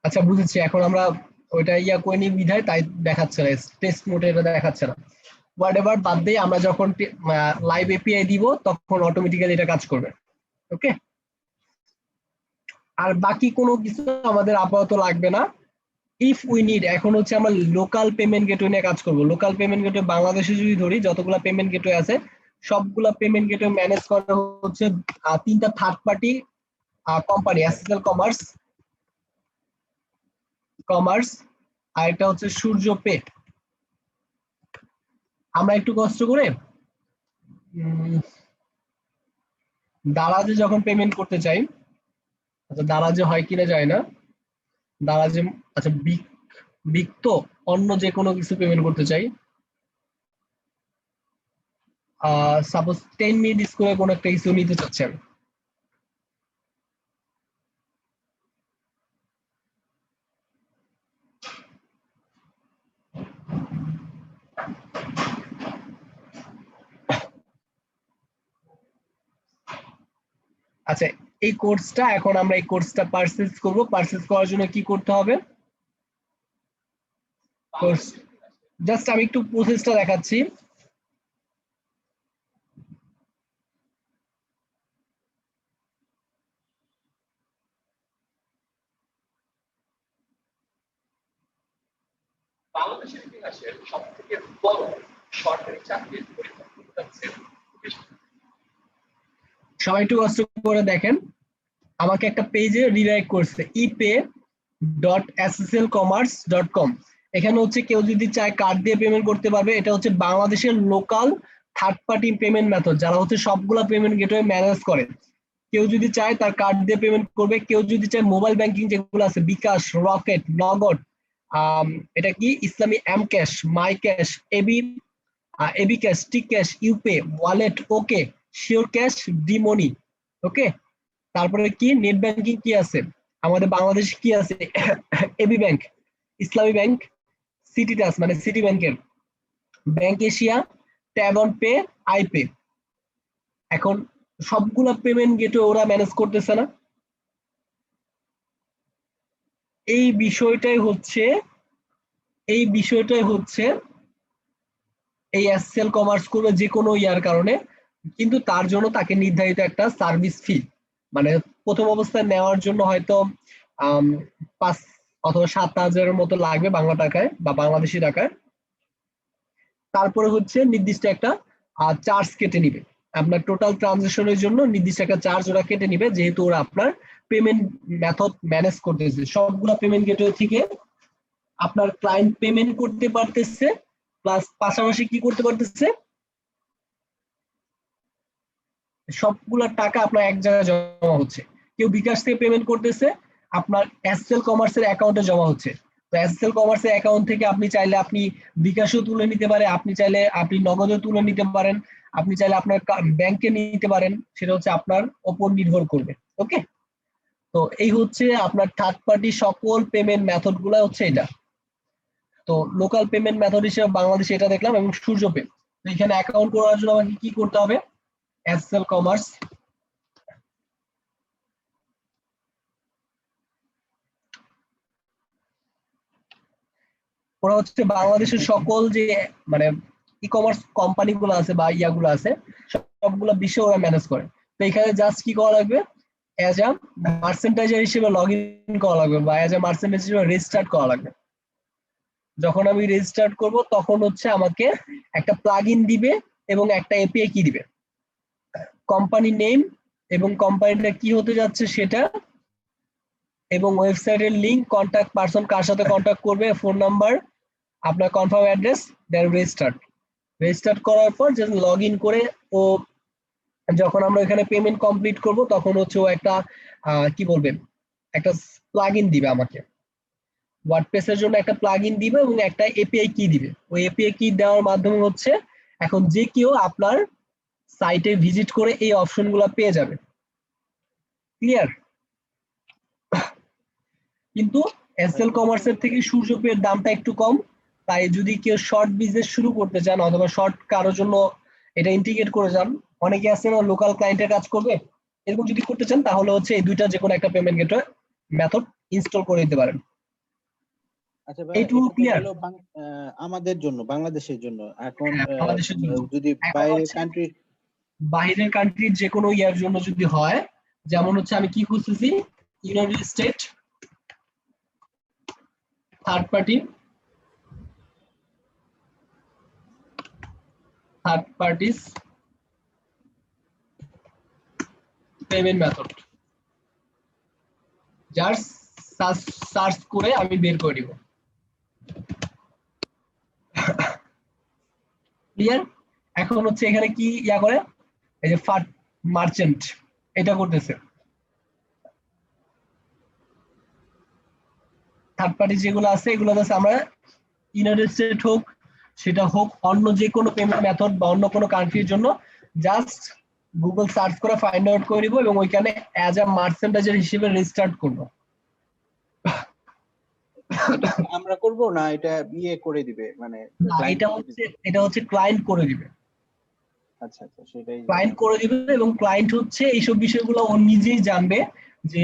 আচ্ছা বুঝেছি, এখন আমরা ওইটা ইয়া করে নিই বিধায় তাই দেখাচ্ছে না, টেস্ট মোডে এটা দেখাচ্ছে না। হোয়াট এভার, বাদ দিয়ে আমরা যখন লাইভ এপিআই দিব তখন অটোমেটিক্যালি এটা কাজ করবে। ওকে, আর বাকি কোনো কিছু আমাদের আপাতত লাগবে না। ইফ উই নিড, এখন হচ্ছে আমরা লোকাল পেমেন্ট গেটওয়ে নিয়ে কাজ করব। লোকাল পেমেন্ট গেটওয়ে বাংলাদেশে যদি ধরি, যতগুলো পেমেন্ট গেটওয়ে আছে সবগুলা পেমেন্ট গেটওয়ে ম্যানেজ করা হচ্ছে 3টা third party company, SSL Commerz আর এটা হচ্ছে সূর্য পে। আমরা একটু কষ্ট করে দারাজে যখন পেমেন্ট করতে চাই, আচ্ছা দারাজে হয় কিনা যায় না, দারাজে আচ্ছা বিগ তো অন্য যে কোনো কিছু পেমেন্ট করতে চাই, সাপোজ 10 মিনিট স্কোরে কোনো একটা কিছু নিতে চাচ্ছেন, আচ্ছা এই কোর্সটা এখন আমরা এই কোর্সটা পারচেজ করব। পারচেজ করার জন্য কি করতে হবে, কোর্স জাস্ট আমি একটু প্রসেসটা দেখাচ্ছি। বাংলাদেশের ইতিহাসের সবথেকে বড় সরকারি চাকরির পরীক্ষা সবাই একটু কষ্ট করে দেখেন, আমাকে একটা পেজে রিডাইরেক্ট করছে epay.sslcommerce.com। এখানে হচ্ছে কেউ যদি চায় কার্ড দিয়ে পেমেন্ট করতে পারবে। এটা হচ্ছে বাংলাদেশের local third party payment method, যারা হচ্ছে সবগুলা পেমেন্ট গেটওয়ে ম্যানেজ করে। কেউ যদি চায় তার কার্ড দিয়ে পেমেন্ট করবে, কেউ যদি চায় মোবাইল ব্যাংকিং যেগুলো আছে বিকাশ, রকেট, নগদ, এটা কি Islami M cash, my cash, AB cash, T cash, UPay, wallet, okay, sure cash, DMoney. Okay, তারপরে কি নেট ব্যাংকিং কি আছে আমাদের বাংলাদেশ, কি আছে AB bank, Islami bank, city touch মানে সিটি ব্যাংকের, bank Asia, tap on pay, iPay. এখন সবগুলা পেমেন্ট গেটওয়ে ওরা ম্যানেজ করতেছে না। এই বিষয়টাই হচ্ছে এই এসএল কমার্স করবে যে কোনো ইয়ার কারণে, কিন্তু তার জন্য তাকে নির্ধারিত একটা সার্ভিস ফি, মানে প্রথম অবস্থায় নেওয়ার জন্য হয়তো 5 অথবা 7,000-এর মতো লাগবে বাংলা টাকায় বা বাংলাদেশি টাকায়। তারপরে হচ্ছে নির্দিষ্ট একটা চার্জ কেটে নিবে, আপনার টোটাল ট্রানজাকশনের জন্য নির্দিষ্ট একটা চার্জ ওরা কেটে নিবে, যেহেতু ওরা আপনার পেমেন্ট মেথড ম্যানেজ করতেছে। সবগুলা পেমেন্ট গেটওয়ে থেকে আপনার ক্লায়েন্ট পেমেন্ট করতে পারতেছে, প্লাস পাশাপাশি কি করতে পারতেছে, সবগুলা টাকা আপনার এক জায়গায় জমা হচ্ছে। কেউ বিকাশ থেকে পেমেন্ট করতেছে, আপনার এসএল কমার্সের অ্যাকাউন্টে জমা হচ্ছে। তো এসএল কমার্সের অ্যাকাউন্ট থেকে আপনি চাইলে আপনি বিকাশও তুলে নিতে পারে, আপনি চাইলে আপনি নগদও তুলে নিতে পারেন, আপনি চাইলে আপনার ব্যাংকে নিতে পারেন, সেটা হচ্ছে আপনার উপর নির্ভর করবে। ওকে, তো এই হচ্ছে আপনার থার্ড পার্টি সকল পেমেন্ট মেথড গুলা হচ্ছে এটা। তো লোকাল পেমেন্ট মেথড হিসেবে বাংলাদেশে এটা দেখলাম, এবং সূর্য পে। তো এখানে অ্যাকাউন্ট করার জন্য আমাকে কি করতে হবে, এসএল কমার্স, ওরা হচ্ছে বাংলাদেশের সকল যে মানে ই কমার্স কোম্পানি গুলো আছে বা ইয়াগুলো আছে সবগুলো বিষয় ওরা ম্যানেজ করে। তো এখানে জাস্ট কি করা লাগবে, অ্যাজ আ মার্চেন্টাইজার হিসেবে লগ ইন করা লাগবে বা অ্যাজ আ মার্চেন্টাইজার হিসেবে রেজিস্টার্ড করা লাগবে। যখন আমি রেজিস্টার্ড করব তখন হচ্ছে আমাকে একটা প্লাগ ইন দিবে এবং একটা এপিআই কি দিবে, কোম্পানি নেম এবং কোম্পানিটা কি হতে যাচ্ছে সেটা, এবং ওয়েবসাইটের লিংক, কন্ট্যাক্ট পারসন কার সাথে কন্ট্যাক্ট করবে, ফোন নাম্বার, আপনার কনফার্ম অ্যাড্রেস, দেন রেজিস্টার্ট করার পর জাস্ট লগ ইন করে ও যখন আমরা এখানে পেমেন্ট কমপ্লিট করব তখন হচ্ছে ও একটা কি বলবেন একটা প্লাগ ইন দিবে আমাকে, ওয়ার্ডপ্রেস এর জন্য একটা প্লাগ ইন দিবে এবং একটা এপিআই কি দিবে। ওই এপিআই কি দেওয়ার মাধ্যমে হচ্ছে এখন যে কেউ আপনার সাইটে ভিজিট করে এই অপশনগুলো পেয়ে যাবে। ক্লিয়ার? কিন্তু এসএল কমার্সের থেকে সূর্যপের দামটা একটু কম, তাই যদি কেউ শর্ট বিজনেস শুরু করতে চান অথবা শর্ট কারোর জন্য এটা ইন্টিগ্রেট করে যান, অনেকে আছে না লোকাল ক্লায়েন্টের কাজ করবে, এরকম যদি করতে চান তাহলে হচ্ছে এই দুইটা যে কোনো একটা পেমেন্ট গেটওয়ে মেথড ইনস্টল করে দিতে পারেন। আচ্ছা ভাই, এইটুকু এটা তো ক্লিয়ার? হলো আমাদের জন্য, বাংলাদেশের জন্য। এখন বাংলাদেশের জন্য যদি এখন বাইরের হচ্ছে কান্ট্রি, বাইরের কান্ট্রির যে কোনো ইয়ার জন্য যদি হয়, যেমন হচ্ছে আমি কি খুঁজতেছি, United state third parties payment method, just search করে আমি বের করে দিব। ক্লিয়ার? এখন হচ্ছে এখানে কি ইয়া করে, এই যে মার্চেন্ট এটা করতেছে, থার্ড পার্টি যেগুলো আছে এগুলো হচ্ছে আমরা ইউনাইটেড স্টেট হোক সেটা হোক অন্য যে কোনো পেমেন্ট মেথড বা অন্য কোনো কান্ট্রির জন্য জাস্ট গুগল সার্চ করে ফাইন্ড আউট করে দিব এবং ওইখানে অ্যাজ আ মার্চেন্টাইজার হিসেবে রেজিস্টার্ট করব। আমরা করব না, এটা বিয়ে করে দিবে মানে না, client এটা হচ্ছে ক্লায়েন্ট করে দিবে, আচ্ছা আচ্ছা, সেটাই ক্লায়েন্ট করে দিবে এবং ক্লায়েন্ট হচ্ছে এইসব বিষয়গুলো ও নিজেই জানবে যে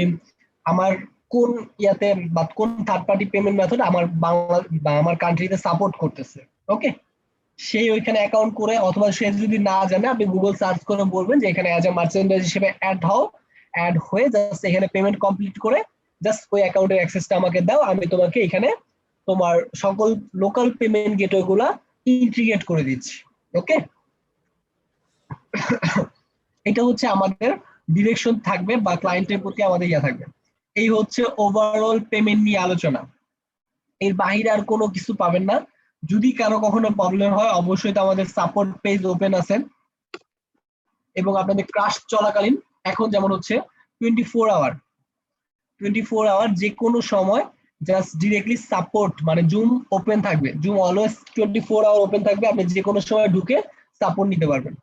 আমার কোন ইয়াতে বা কোন থার্ড পার্টি পেমেন্ট মেথড আমার বাংলা বা আমার কান্ট্রিতে সাপোর্ট করতেছে। ওকে, সেই ওইখানে অ্যাকাউন্ট করে অথবা সে যদি না জানে আপনি গুগল সার্চ করে বলবেন যে এখানে অ্যাজ এ মার্চেন্ডাইজ হিসেবে অ্যাড হয়ে জাস্ট এখানে পেমেন্ট কমপ্লিট করে জাস্ট ওই অ্যাকাউন্টের অ্যাক্সেসটা আমাকে দাও, আমি তোমাকে এখানে তোমার সকল লোকাল পেমেন্ট গেটওয়ে গুলা ইন্টিগ্রেট করে দিচ্ছি। ওকে, এটা হচ্ছে আমাদের ডিরেকশন থাকবে বা ক্লায়েন্টের প্রতি আমাদের ইয়া থাকবে। এই হচ্ছে ওভারঅল পেমেন্ট নিয়ে আলোচনা, এর বাইরে আর কোনো কিছু পাবেন না। যদি কারো কখনো প্রবলেম হয় অবশ্যই তো আমাদের সাপোর্ট পেজ ওপেন আছে এবং আপনাদের ক্রাশ চলাকালীন এখন যেমন হচ্ছে 24 আওয়ার যে কোনো সময় জাস্ট ডিরেক্টলি সাপোর্ট মানে জুম ওপেন থাকবে, জুম অলওয়েজ 24 আওয়ার ওপেন থাকবে, আপনি যে কোনো সময় ঢুকে সাপোর্ট নিতে পারবেন।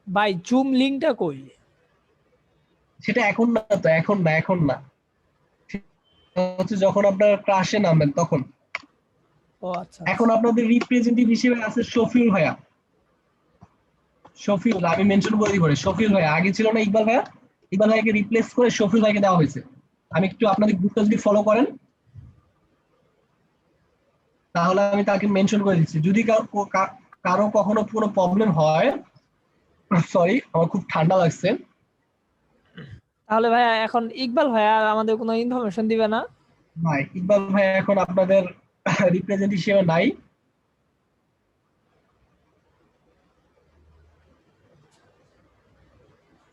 ভাই জুম লিংকটা কই? সেটা এখন না, তো এখন না হচ্ছে যখন আপনার ক্রাশে নামবেন তখন। ও আচ্ছা, এখন আপনাদের রিপ্রেজেন্টেটিভ হিসেবে আছে শফিউল ভাইয়া, শফিউল আমি মেনশন করে দিব, শফিউল ভাইয়া আগে ছিল না ইকবাল ভাইয়া, ইকবাল ভাইকে রিপ্লেস করে শফিউল ভাইকে দেওয়া হয়েছে। আমি একটু আপনাদের গ্রুপটা যদি ফলো করেন তাহলে আমি তাকে মেনশন করে দিচ্ছি। যদি কারো কখনো কোনো প্রবলেম হয়, সরি আমার খুব ঠান্ডা লাগছে। তাহলে ভাইয়া এখন ইকবাল ভাইয়া আর আমাদের কোনো ইনফরমেশন দিবে না? ভাই ইকবাল ভাই এখন আপনাদের রিপ্রেজেন্টেটিভ হিসেবে নাই।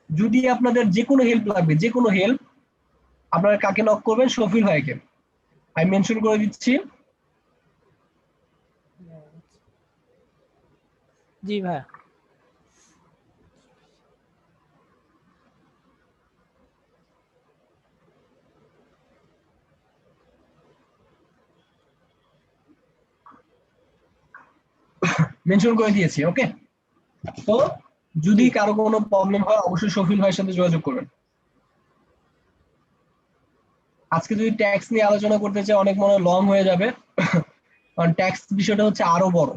যদি আপনাদের যে কোনো হেল্প লাগবে, যে কোনো হেল্প আপনারা কাকে নক করবেন, শফিউল ভাইকে আমি মেনশন করে দিচ্ছি। জি ভাইয়া। মেনশন করে দিয়েছি। ওকে, তো যদি কারো কোনো প্রবলেম হয় অবশ্যই শফিউল ভাইয়ের সাথে যোগাযোগ করবেন। আজকে যদি ট্যাক্স নিয়ে আলোচনা করতে চাই অনেক মনে লং হয়ে যাবে, কারণ ট্যাক্স বিষয়টা হচ্ছে আরো বড়।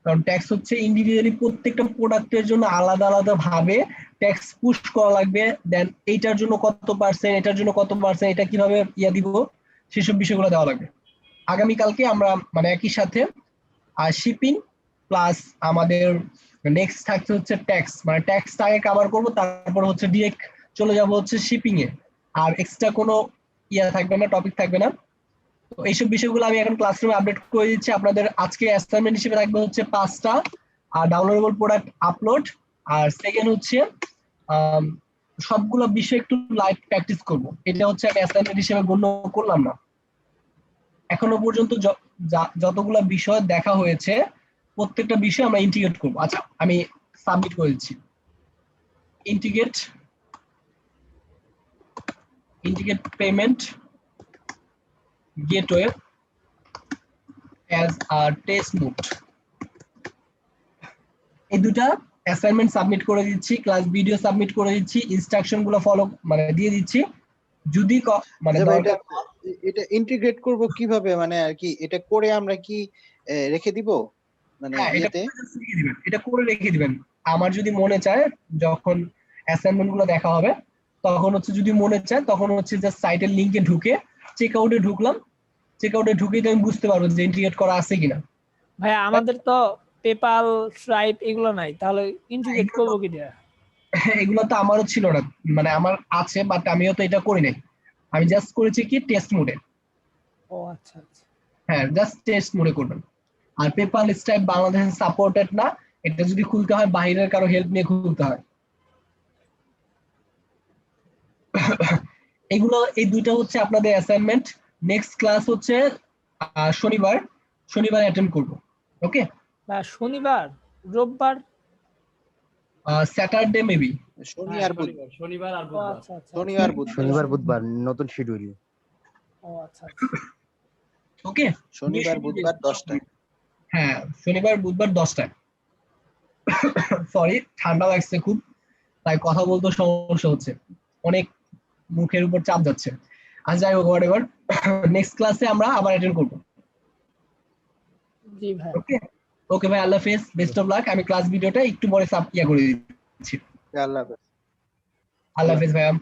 কারণ ট্যাক্স হচ্ছে ইন্ডিভিজুয়ালি প্রত্যেকটা প্রোডাক্টের জন্য আলাদা আলাদা ভাবে ট্যাক্স পুশ করা লাগবে, দেন এইটার জন্য কত পার্সেন্ট, এটার জন্য কত পার্সেন্ট, এটা কিভাবে দিব, সেসব বিষয়গুলো দেওয়া লাগবে। আগামীকালকে আমরা মানে একই সাথে শিপিং প্লাস আমাদের নেক্সট থাকছে হচ্ছে ট্যাক্স, মানে ট্যাক্সটা আগে কভার করবো, তারপর হচ্ছে ডিরেক্ট চলে যাব হচ্ছে শিপিং এ, আর এক্সট্রা কোনো থাকবে না, টপিক থাকবে না। তো এইসব বিষয়গুলো আমি এখন ক্লাসরুমে আপডেট করে দিচ্ছি। আপনাদের আজকে অ্যাসাইনমেন্ট হিসেবে থাকবে হচ্ছে 5টা ডাউনলোডেবল প্রোডাক্ট আপলোড, আর সেকেন্ড হচ্ছে সবগুলো বিষয় একটু লাইভ প্র্যাকটিস করব। এটা হচ্ছে আমি অ্যাসাইনমেন্ট হিসেবে গণ্য করলাম না। এখনো পর্যন্ত যতগুলো বিষয় দেখা হয়েছে প্রত্যেকটা বিষয় আমরা ইন্টিগ্রেট করব। আচ্ছা, আমি সাবমিট করে দিচ্ছি। Integrate payment gateway as a test mode, এই দুটা অ্যাসাইনমেন্ট সাবমিট করে দিচ্ছি, ক্লাস ভিডিও সাবমিট করে দিচ্ছি, ইনস্ট্রাকশন গুলো ফলো মানে দিয়ে দিচ্ছি। যদি মানে এটা ইন্টিগ্রেট করব কিভাবে, মানে আর কি এটা করে আমরা কি রেখে দিব, মানে এটা করে রেখে দিবেন। আমার যদি মনে চায় যখন অ্যাসাইনমেন্ট গুলো দেখা হবে তখন হচ্ছে, যদি মনে চায় তখন হচ্ছে জাস্ট সাইটের লিংকে ঢুকে চেক আউটে ঢুকলাম, চেক আউটে ঢুকেই তো আমি বুঝতে পারবো যে ইন্টিগ্রেট করা আছে কিনা। ভাই আমাদের তো পেপাল, স্ট্রাইপ এগুলো নাই, তাহলে ইন্টিগ্রেট করব কি দিয়া? এগুলো তো আমারও ছিল না, মানে আমার আছে বাট আমিও তো এটা করি নাই। আমি জাস্ট করেছি কি টেস্ট মোডে। ও আচ্ছা আচ্ছা, হ্যাঁ, জাস্ট টেস্ট মোডে করবেন। আর পেপাল স্ট্রাইপ বাংলাদেশে সাপোর্টেড না, এটা যদি খুলতে হয় বাইরের কারো হেল্প নিয়ে খুলতে হয়। এগুলো এই দুইটা হচ্ছে আপনাদের অ্যাসাইনমেন্ট। নেক্সট ক্লাস হচ্ছে শনিবার অ্যাটেন্ড করব। ওকে, বা শনিবার, রোববার, স্যাটারডে মেবি, শনিবার আর ও আচ্ছা আচ্ছা, শনিবার বুধবার নতুন শিডিউল। ও আচ্ছা আচ্ছা, ওকে, শনিবার বুধবার 10টায়। হ্যাঁ, শনিবার বুধবার 10টায়। সরি, ঠান্ডা লাগছে খুব, তাই কথা বলতে সমস্যা হচ্ছে, অনেক মুখের উপর চাপ যাচ্ছে। আজ যাই হোক, হোয়াটএভার, নেক্সট ক্লাসে আমরা আবার অ্যাটেন্ড করব। জি ভাই। ওকে ওকে ভাই, আল্লাহ হাফেজ, বেস্ট অফ লাক। আমি ক্লাস ভিডিওটা একটু পরে করে দিচ্ছি। আল্লাহ হাফেজ। আল্লাহ হাফেজ ভাইয়া।